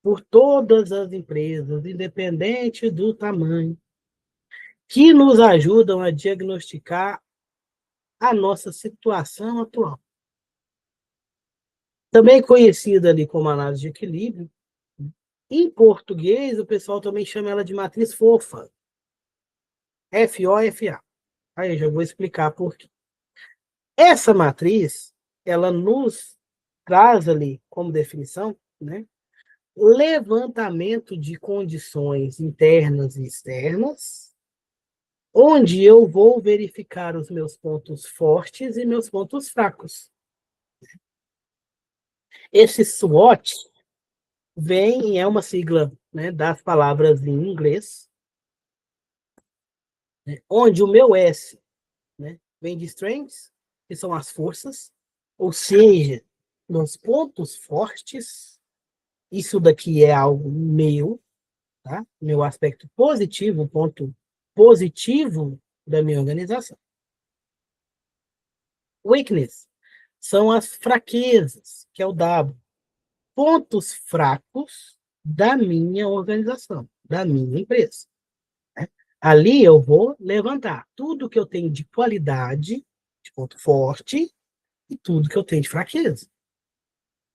por todas as empresas, independente do tamanho, que nos ajudam a diagnosticar a nossa situação atual. Também conhecida ali como análise de equilíbrio. Em português, o pessoal também chama ela de matriz fofa. FOFA. Aí eu já vou explicar por quê. Essa matriz, ela nos traz ali como definição, né, levantamento de condições internas e externas, onde eu vou verificar os meus pontos fortes e meus pontos fracos. Esse SWOT é uma sigla, né, das palavras em inglês, né, onde o meu S, né, vem de strengths, que são as forças, ou seja, meus pontos fortes, isso daqui é algo meu, tá? Meu aspecto positivo, ponto positivo da minha organização. Weakness são as fraquezas, que é o W. Pontos fracos da minha organização, da minha empresa. Né? Ali eu vou levantar tudo que eu tenho de qualidade, de ponto forte, e tudo que eu tenho de fraqueza.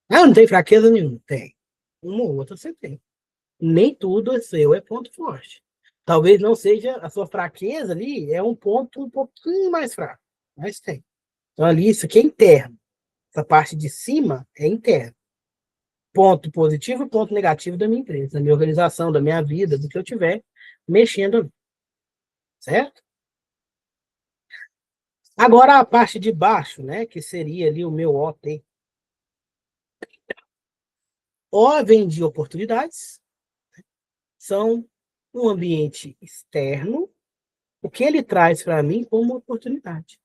Ah, eu não tenho fraqueza nenhuma? Tem. Uma ou outra você tem. Nem tudo é seu, é ponto forte. Talvez não seja a sua fraqueza ali, é um ponto um pouquinho mais fraco, mas tem. Então, ali, isso aqui é interno. Essa parte de cima é interno. Ponto positivo e ponto negativo da minha empresa, da minha organização, da minha vida, do que eu tiver mexendo ali, certo? Agora, a parte de baixo, né, que seria ali o meu OT. O vem de oportunidades, são um ambiente externo, o que ele traz para mim como oportunidade.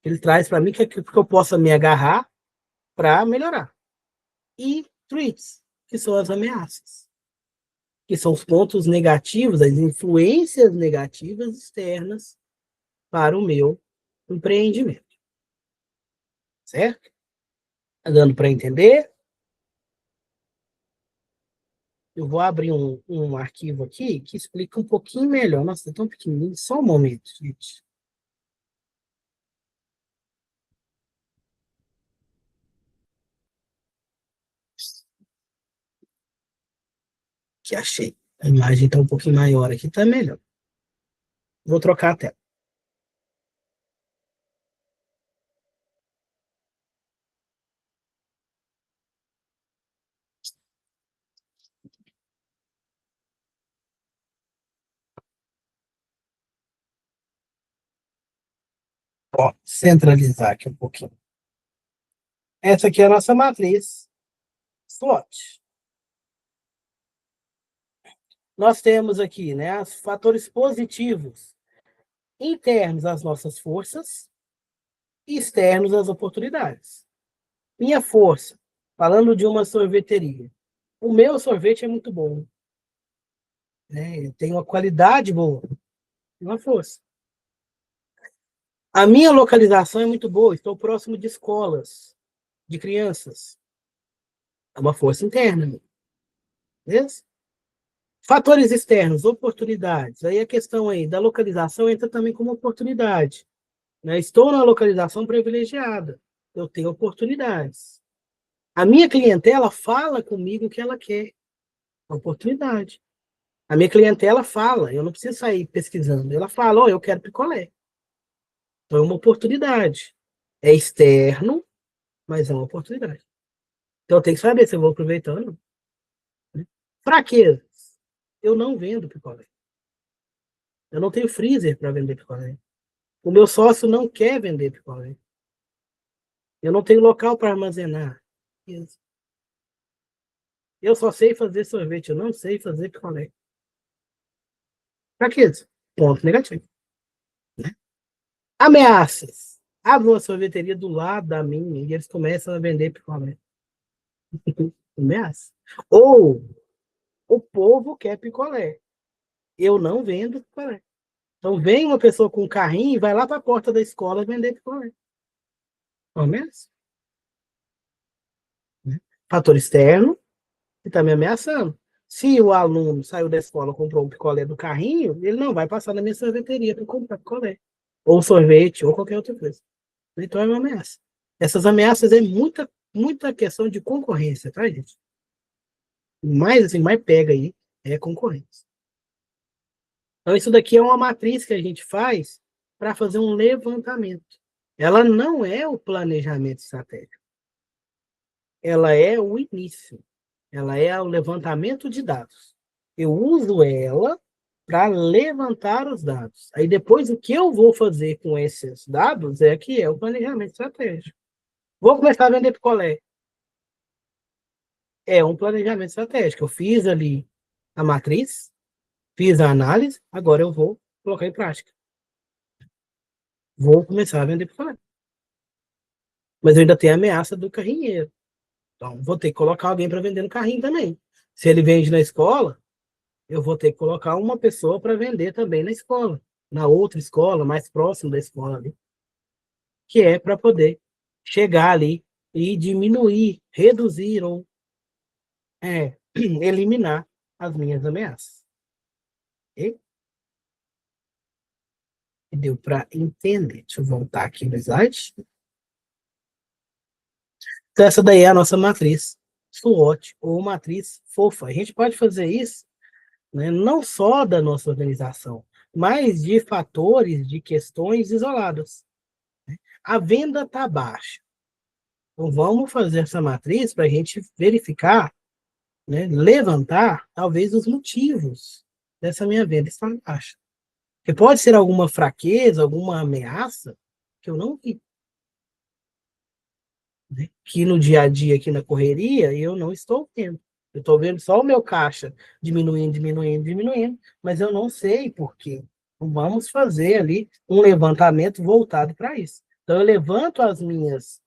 Ele traz para mim que eu possa me agarrar para melhorar. E threats, que são as ameaças, que são os pontos negativos, as influências negativas externas para o meu empreendimento. Certo? Tá dando para entender? Eu vou abrir um arquivo aqui que explica um pouquinho melhor. Nossa, é tão pequenininho. Só um momento, gente. Que achei. A imagem está um pouquinho maior aqui, está melhor. Vou trocar a tela. Ó, centralizar aqui um pouquinho. Essa aqui é a nossa matriz SWOT. Nós temos aqui, né, os fatores positivos internos às nossas forças e externos às oportunidades. Minha força, falando de uma sorveteria. O meu sorvete é muito bom, né? Tem uma qualidade boa, uma força. A minha localização é muito boa, estou próximo de escolas, de crianças. É uma força interna, beleza? Fatores externos, oportunidades. Aí a questão aí da localização entra também como oportunidade, né? Estou na localização privilegiada, eu tenho oportunidades. A minha clientela fala comigo o que ela quer, oportunidade. A minha clientela fala, eu não preciso sair pesquisando. Ela fala, oh, eu quero picolé. Então é uma oportunidade. É externo, mas é uma oportunidade. Então eu tenho que saber se eu vou aproveitando. Né? Fraquezas. Eu não vendo picolé. Eu não tenho freezer para vender picolé. O meu sócio não quer vender picolé. Eu não tenho local para armazenar. Eu só sei fazer sorvete, eu não sei fazer picolé. Fraqueza. Ponto negativo. Né? Ameaças. Abre uma sorveteria do lado da minha e eles começam a vender picolé. Ameaça. Ou o povo quer picolé. Eu não vendo picolé. Então vem uma pessoa com um carrinho e vai lá para a porta da escola vender picolé. Ameaça. Né? Fator externo que está me ameaçando. Se o aluno saiu da escola e comprou um picolé do carrinho, ele não vai passar na minha sorveteria para comprar picolé. Ou sorvete, ou qualquer outra coisa. Então é uma ameaça. Essas ameaças é muita questão de concorrência, tá, gente? Mais assim, mais pega aí é concorrência. Então, isso daqui é uma matriz que a gente faz para fazer um levantamento. Ela não é o planejamento estratégico. Ela é o início. Ela é o levantamento de dados. Eu uso ela para levantar os dados. Aí depois o que eu vou fazer com esses dados é que é o planejamento estratégico. Vou começar a vender picolé. É um planejamento estratégico. Eu fiz ali a matriz, fiz a análise, agora eu vou colocar em prática. Vou começar a vender picolé. Mas eu ainda tenho a ameaça do carrinheiro. Então, vou ter que colocar alguém para vender no carrinho também. Se ele vende na escola, eu vou ter que colocar uma pessoa para vender também na escola, na outra escola, mais próximo da escola ali, que é para poder chegar ali e diminuir, reduzir ou eliminar as minhas ameaças. Ok? Deu para entender. Deixa eu voltar aqui no slide. Então, essa daí é a nossa matriz SWOT, ou matriz fofa. A gente pode fazer isso, né, não só da nossa organização, mas de fatores, de questões isoladas. A venda está baixa. Então, vamos fazer essa matriz para a gente verificar, né, levantar, talvez, os motivos dessa minha venda estar baixa. Porque pode ser alguma fraqueza, alguma ameaça que eu não vi. Né? Que no dia a dia, aqui na correria, eu não estou vendo. Eu estou vendo só o meu caixa diminuindo, diminuindo, diminuindo, mas eu não sei por quê. Então, vamos fazer ali um levantamento voltado para isso. Então, eu levanto as minhas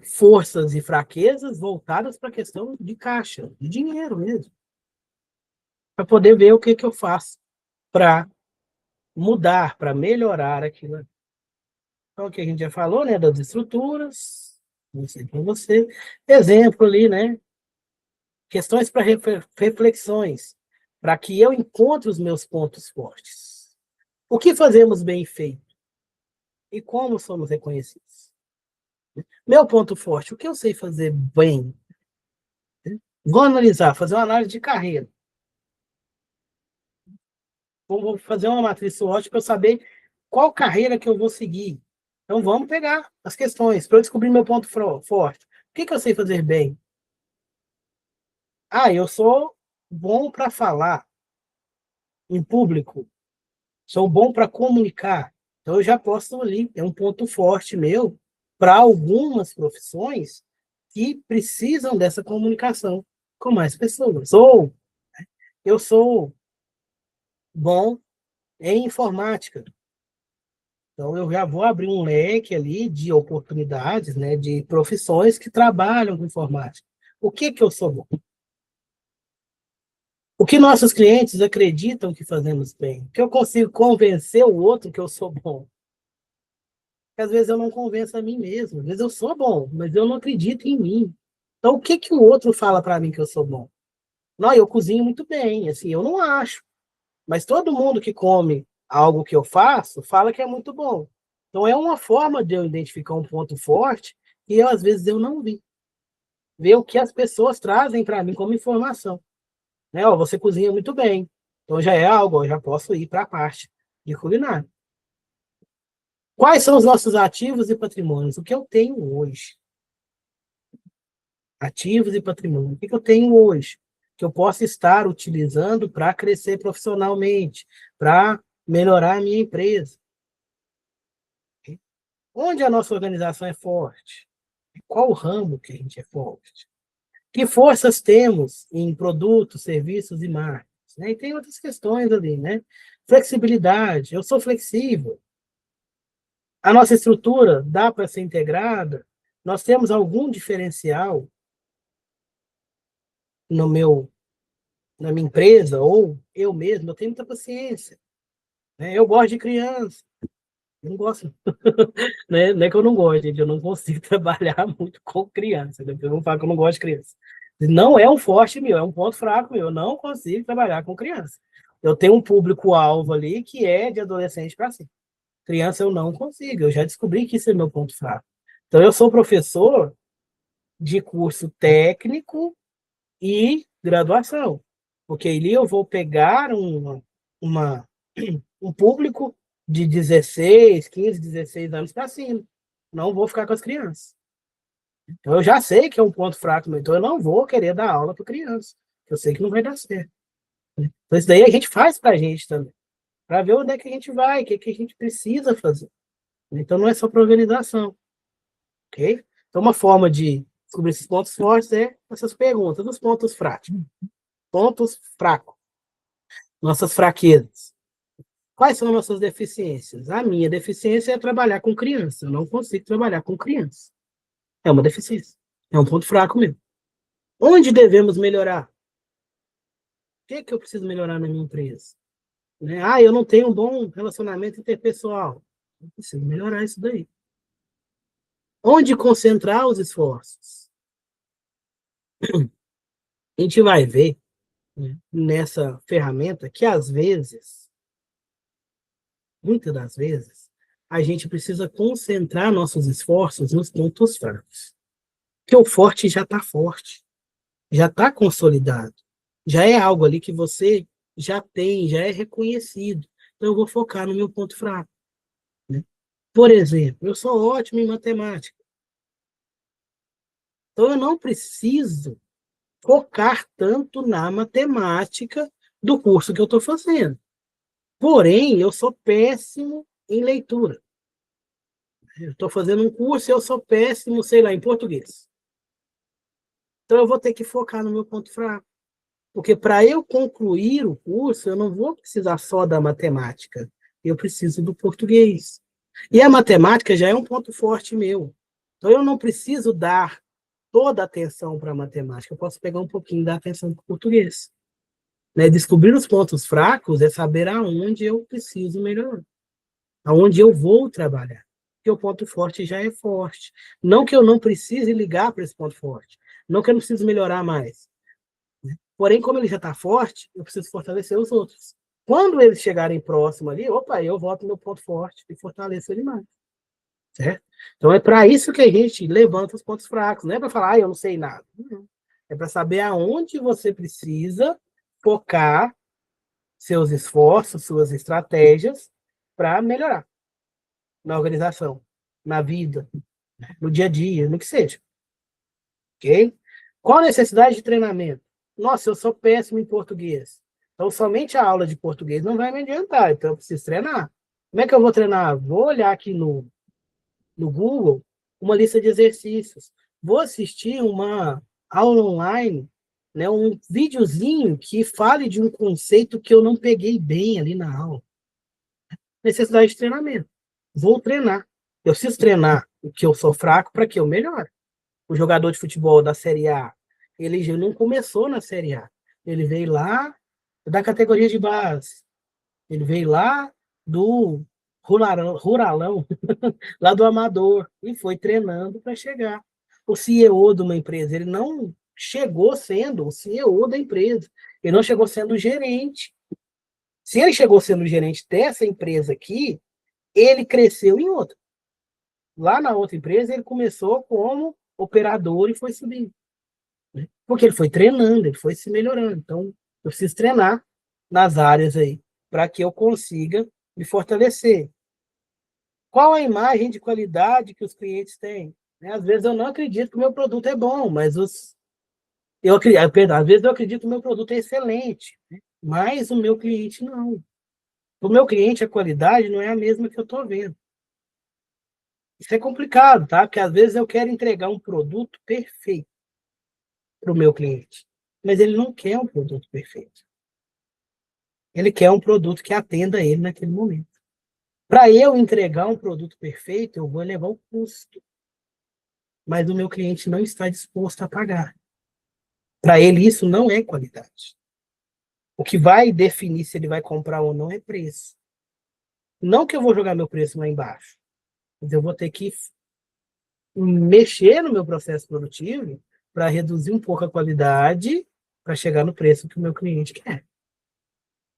forças e fraquezas voltadas para a questão de caixa, de dinheiro mesmo, para poder ver o que, que eu faço para mudar, para melhorar aquilo. Então, o que a gente já falou, né, das estruturas, não sei com você, exemplo ali, né, questões para reflexões, para que eu encontre os meus pontos fortes. O que fazemos bem feito? E como somos reconhecidos? Meu ponto forte, o que eu sei fazer bem? Vou analisar, fazer uma análise de carreira. Vou fazer uma matriz SWOT para eu saber qual carreira que eu vou seguir. Então, vamos pegar as questões para eu descobrir meu ponto forte. O que, que eu sei fazer bem? Ah, eu sou bom para falar em público. Sou bom para comunicar. Então, eu já posso ali. É um ponto forte meu para algumas profissões que precisam dessa comunicação com mais pessoas. Ou eu sou bom em informática. Então, eu já vou abrir um leque ali de oportunidades, né, de profissões que trabalham com informática. O que que eu sou bom? O que nossos clientes acreditam que fazemos bem? Que eu consigo convencer o outro que eu sou bom? Porque às vezes eu não convenço a mim mesmo. Às vezes eu sou bom, mas eu não acredito em mim. Então, o que que o outro fala para mim que eu sou bom? Não, eu cozinho muito bem, assim, eu não acho. Mas todo mundo que come algo que eu faço fala que é muito bom. Então é uma forma de eu identificar um ponto forte e eu, às vezes eu não vi. Ver o que as pessoas trazem para mim como informação. Né? Ó, você cozinha muito bem. Então já é algo, eu já posso ir para a parte de culinária. Quais são os nossos ativos e patrimônios? O que eu tenho hoje? Ativos e patrimônio. O que eu tenho hoje? Que eu posso estar utilizando para crescer profissionalmente, para melhorar a minha empresa. Onde a nossa organização é forte? Qual o ramo que a gente é forte? Que forças temos em produtos, serviços e marcas? Né? E tem outras questões ali, né? Flexibilidade, eu sou flexível. A nossa estrutura dá para ser integrada? Nós temos algum diferencial no meu, na minha empresa, ou eu mesmo, eu tenho muita paciência. Né? Eu gosto de criança. Eu não gosto, né? Não é que eu não gosto, gente, eu não consigo trabalhar muito com criança. Né? Eu não falo que eu não gosto de criança. Não é um forte meu, é um ponto fraco meu. Eu não consigo trabalhar com criança. Eu tenho um público-alvo ali que é de adolescente para cima. Criança eu não consigo, eu já descobri que isso é meu ponto fraco. Então, eu sou professor de curso técnico e graduação, porque ali eu vou pegar uma, um público de 16, 15, 16 anos para cima. Não vou ficar com as crianças. Então, eu já sei que é um ponto fraco, então eu não vou querer dar aula para criança. Eu sei que não vai dar certo. Então, isso daí a gente faz para a gente também, para ver onde é que a gente vai, o que, que a gente precisa fazer. Então, não é só para organização, ok? Então, uma forma de descobrir esses pontos fortes é essas perguntas, os pontos fracos. Pontos fracos, nossas fraquezas. Quais são nossas deficiências? A minha deficiência é trabalhar com criança. Eu não consigo trabalhar com criança. É uma deficiência. É um ponto fraco mesmo. Onde devemos melhorar? O que é que eu preciso melhorar na minha empresa? Né? Ah, eu não tenho um bom relacionamento interpessoal. Eu preciso melhorar isso daí. Onde concentrar os esforços? A gente vai ver, né, nessa ferramenta que, às vezes, muitas das vezes, a gente precisa concentrar nossos esforços nos pontos fracos. Porque o forte já está forte, já está consolidado, já é algo ali que você já tem, já é reconhecido. Então, eu vou focar no meu ponto fraco. Né? Por exemplo, eu sou ótimo em matemática. Então, eu não preciso focar tanto na matemática do curso que eu estou fazendo. Porém, eu sou péssimo em leitura. Eu estou fazendo um curso e eu sou péssimo, sei lá, em português. Então, eu vou ter que focar no meu ponto fraco. Porque para eu concluir o curso, eu não vou precisar só da matemática. Eu preciso do português. E a matemática já é um ponto forte meu. Então, eu não preciso dar toda a atenção para a matemática. Eu posso pegar um pouquinho da atenção para o português. Né? Descobrir os pontos fracos é saber aonde eu preciso melhorar. Aonde eu vou trabalhar. Porque o ponto forte já é forte. Não que eu não precise ligar para esse ponto forte. Não que eu não preciso melhorar mais. Porém, como ele já está forte, eu preciso fortalecer os outros. Quando eles chegarem próximo ali, opa, eu volto no meu ponto forte e fortaleço ele mais. Certo? Então, é para isso que a gente levanta os pontos fracos. Não é para falar, eu não sei nada. Não. É para saber aonde você precisa focar seus esforços, suas estratégias para melhorar na organização, na vida, no dia a dia, no que seja. Ok? Qual a necessidade de treinamento? Nossa, eu sou péssimo em português. Então, somente a aula de português não vai me adiantar. Então, eu preciso treinar. Como é que eu vou treinar? Vou olhar aqui no Google uma lista de exercícios. Vou assistir uma aula online, né, um videozinho que fale de um conceito que eu não peguei bem ali na aula. Necessidade de treinamento. Vou treinar. Eu preciso treinar o que eu sou fraco para que eu melhore. O jogador de futebol da Série A, ele já não começou na Série A. Ele veio lá da categoria de base. Ele veio lá do ruralão, lá do amador, e foi treinando para chegar. O CEO de uma empresa, ele não chegou sendo o CEO da empresa. Ele não chegou sendo o gerente. Se ele chegou sendo o gerente dessa empresa aqui, ele cresceu em outra. Lá na outra empresa, ele começou como operador e foi subindo. Né? Porque ele foi treinando, ele foi se melhorando. Então, eu preciso treinar nas áreas aí, para que eu consiga me fortalecer. Qual a imagem de qualidade que os clientes têm? Né? Às vezes eu não acredito que o meu produto é bom, mas às vezes eu acredito que o meu produto é excelente, né? Mas o meu cliente não. O meu cliente, a qualidade não é a mesma que eu estou vendo. Isso é complicado, tá? Porque às vezes eu quero entregar um produto perfeito para o meu cliente, mas ele não quer um produto perfeito. Ele quer um produto que atenda ele naquele momento. Para eu entregar um produto perfeito, eu vou elevar o custo, mas o meu cliente não está disposto a pagar. Para ele, isso não é qualidade. O que vai definir se ele vai comprar ou não é preço. Não que eu vou jogar meu preço lá embaixo, mas eu vou ter que mexer no meu processo produtivo para reduzir um pouco a qualidade para chegar no preço que o meu cliente quer.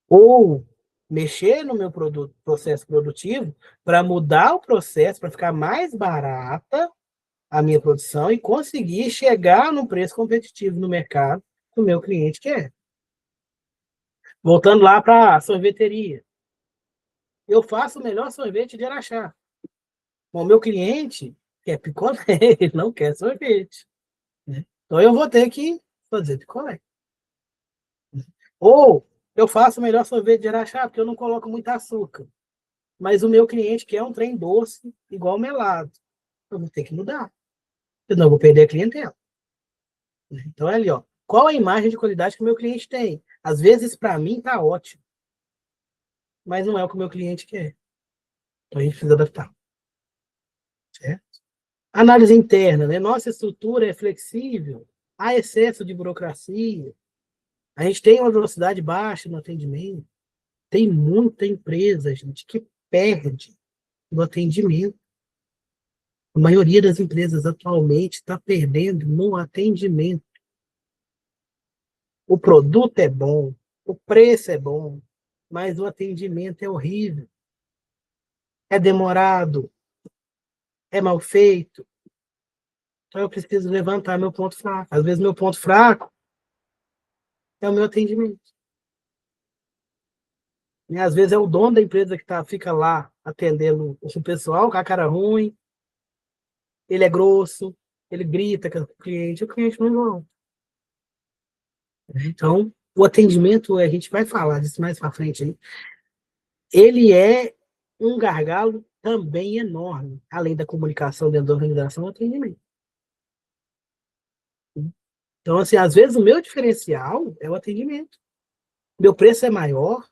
Ou mexer no meu processo produtivo para mudar o processo, para ficar mais barata a minha produção e conseguir chegar num preço competitivo no mercado que o meu cliente quer. Voltando lá para a sorveteria. Eu faço o melhor sorvete de Araxá. O meu cliente quer picolé, ele não quer sorvete. Né? Então eu vou ter que fazer picolé. Ou eu faço o melhor sorvete de Araxá porque eu não coloco muito açúcar. Mas o meu cliente quer um trem doce, igual melado. Eu vou ter que mudar. Senão eu vou perder a clientela. Então é ali, ó. Qual a imagem de qualidade que o meu cliente tem? Às vezes, para mim, tá ótimo. Mas não é o que o meu cliente quer. Então a gente precisa adaptar. Certo? Análise interna, né? Nossa estrutura é flexível, há excesso de burocracia, a gente tem uma velocidade baixa no atendimento, tem muita empresa, gente, que perde no atendimento. A maioria das empresas atualmente está perdendo no atendimento. O produto é bom, o preço é bom, mas o atendimento é horrível. é demorado, é mal feito. Então eu preciso levantar meu ponto fraco. Às vezes meu ponto fraco é o meu atendimento. E às vezes é o dono da empresa que fica lá atendendo o pessoal com a cara ruim, ele é grosso, ele grita com o cliente não é igual. Então, o atendimento, a gente vai falar disso mais para frente, hein? Ele é um gargalo também enorme, além da comunicação dentro da organização, o atendimento. Então, assim, às vezes o meu diferencial é o atendimento. Meu preço é maior,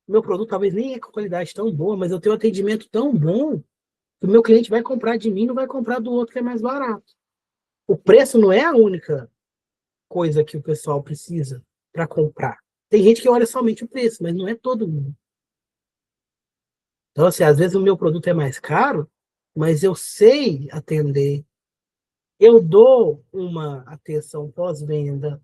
meu produto talvez nem é com qualidade tão boa, mas eu tenho um atendimento tão bom que o meu cliente vai comprar de mim, não vai comprar do outro que é mais barato. O preço não é a única coisa que o pessoal precisa para comprar. Tem gente que olha somente o preço, mas não é todo mundo. Então, assim, às vezes o meu produto é mais caro, mas eu sei atender. Eu dou uma atenção pós-venda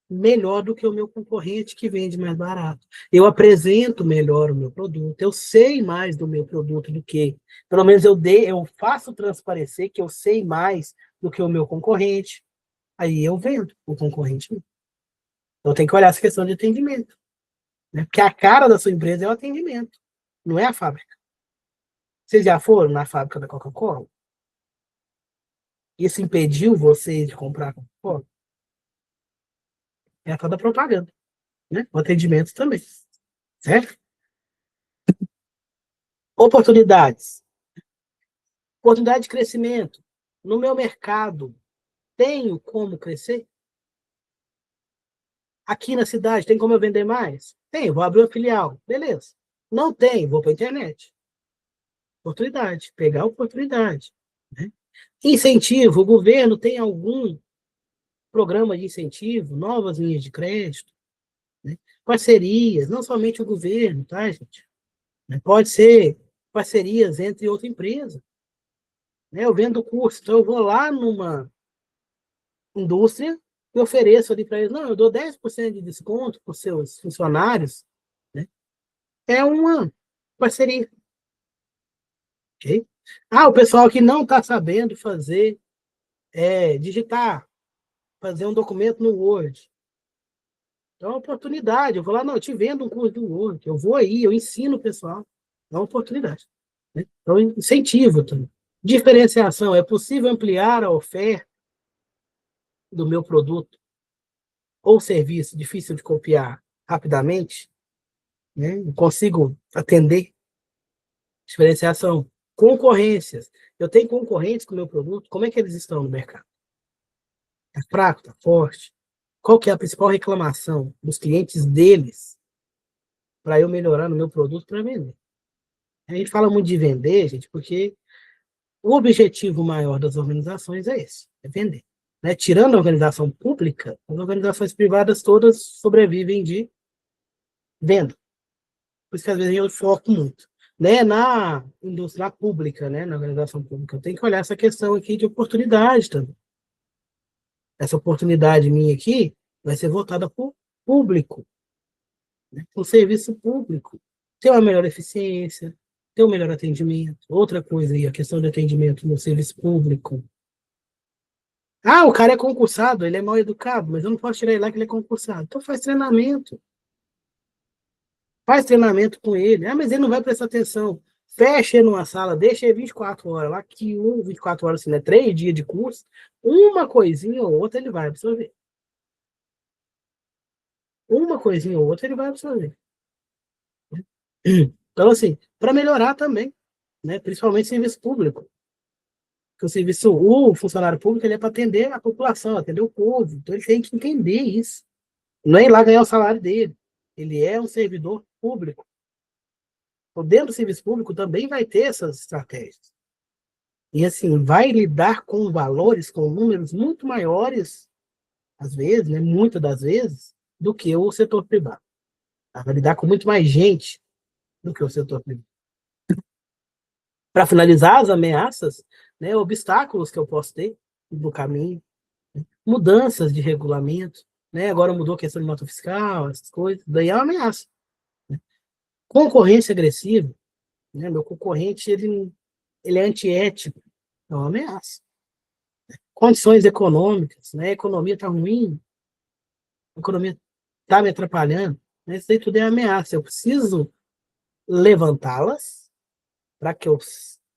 melhor do que o meu concorrente que vende mais barato. Eu apresento melhor o meu produto, eu sei mais do meu produto do que, pelo menos eu faço transparecer que eu sei mais do que o meu concorrente. Aí eu vendo o concorrente. Então tem que olhar essa questão de atendimento, né? Porque a cara da sua empresa é o atendimento, não é a fábrica. Vocês já foram na fábrica da Coca-Cola? Isso impediu vocês de comprar a Coca-Cola? É a tal da propaganda, né? O atendimento também, certo? Oportunidades. Oportunidade de crescimento. No meu mercado, tenho como crescer? Aqui na cidade, tem como eu vender mais? Tenho, vou abrir uma filial. Beleza. Não tem, vou para a internet. Oportunidade, pegar a oportunidade, né? Incentivo, o governo tem algum programa de incentivo, novas linhas de crédito, né? Parcerias, não somente o governo, tá, gente? Pode ser parcerias entre outra empresa, né? Eu vendo curso, então eu vou lá numa indústria e ofereço ali para eles, não, eu dou 10% de desconto para os seus funcionários, né? É uma parceria, ok? Ah, o pessoal que não está sabendo fazer, digitar, fazer um documento no Word. Então, é uma oportunidade. Eu vou lá, não, eu te vendo um curso do Word, eu vou aí, eu ensino o pessoal. É uma oportunidade, né? Então, incentivo também. Diferenciação. É possível ampliar a oferta do meu produto ou serviço difícil de copiar rapidamente, né? Eu consigo atender. Diferenciação. Concorrências. Eu tenho concorrentes com o meu produto, como é que eles estão no mercado? Está fraco, está forte? Qual que é a principal reclamação dos clientes deles para eu melhorar no meu produto para vender? A gente fala muito de vender, gente, porque o objetivo maior das organizações é esse, é vender. Né? Tirando a organização pública, as organizações privadas todas sobrevivem de venda. Por isso que às vezes eu foco muito. Né? Na indústria pública, né? Na organização pública, eu tenho que olhar essa questão aqui de oportunidade também. Essa oportunidade minha aqui vai ser voltada para o público, né? Para o serviço público. Ter uma melhor eficiência, ter um melhor atendimento. Outra coisa aí, a questão de atendimento no serviço público. Ah, o cara é concursado, ele é mal educado, mas eu não posso tirar ele lá que ele é concursado. Então faz treinamento. Faz treinamento com ele. Ah, mas ele não vai prestar atenção. Fecha ele numa sala, deixa ele 24 horas lá, que 24 horas, assim, né? 3 dias de curso, uma coisinha ou outra ele vai absorver. Uma coisinha ou outra ele vai absorver. Então, assim, para melhorar também, né? Principalmente serviço público. Porque o funcionário público ele é para atender a população, atender o povo. Então ele tem que entender isso. Não é ir lá ganhar o salário dele. Ele é um servidor público. Então, dentro do serviço público também vai ter essas estratégias. E assim, vai lidar com valores, com números muito maiores, às vezes, né, muitas das vezes, do que o setor privado. Vai lidar com muito mais gente do que o setor privado. Para finalizar, as ameaças, né, obstáculos que eu posso ter no caminho, né, mudanças de regulamento, né, agora mudou a questão de nota fiscal, essas coisas, daí é uma ameaça. Né? Concorrência agressiva, né? Meu concorrente, ele é antiético, é uma ameaça. Condições econômicas, né? A economia está ruim, a economia está me atrapalhando, né? Isso aí tudo é ameaça. Eu preciso levantá-las para que eu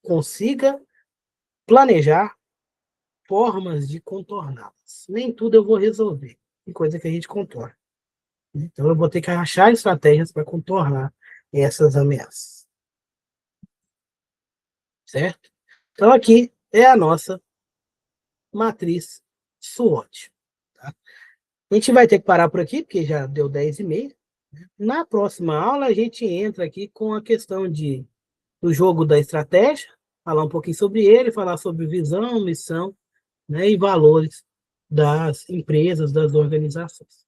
consiga planejar formas de contorná-las. Nem tudo eu vou resolver, tem coisa que a gente contorna. Então, eu vou ter que achar estratégias para contornar essas ameaças, certo? Então, aqui é a nossa matriz SWOT. Tá? A gente vai ter que parar por aqui, porque já deu 10h30. Na próxima aula, a gente entra aqui com a questão do jogo da estratégia, falar um pouquinho sobre ele, falar sobre visão, missão, né, e valores das empresas, das organizações.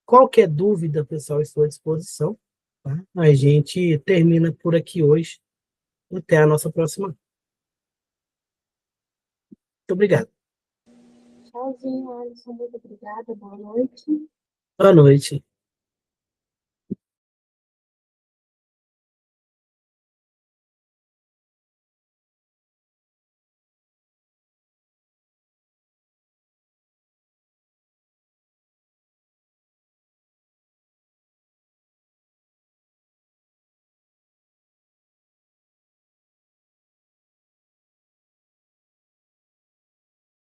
Qualquer dúvida, pessoal, estou à disposição. Tá? A gente termina por aqui hoje. Até a nossa próxima. Muito obrigado. Tchauzinho, Alisson. Muito obrigada. Boa noite. Boa noite.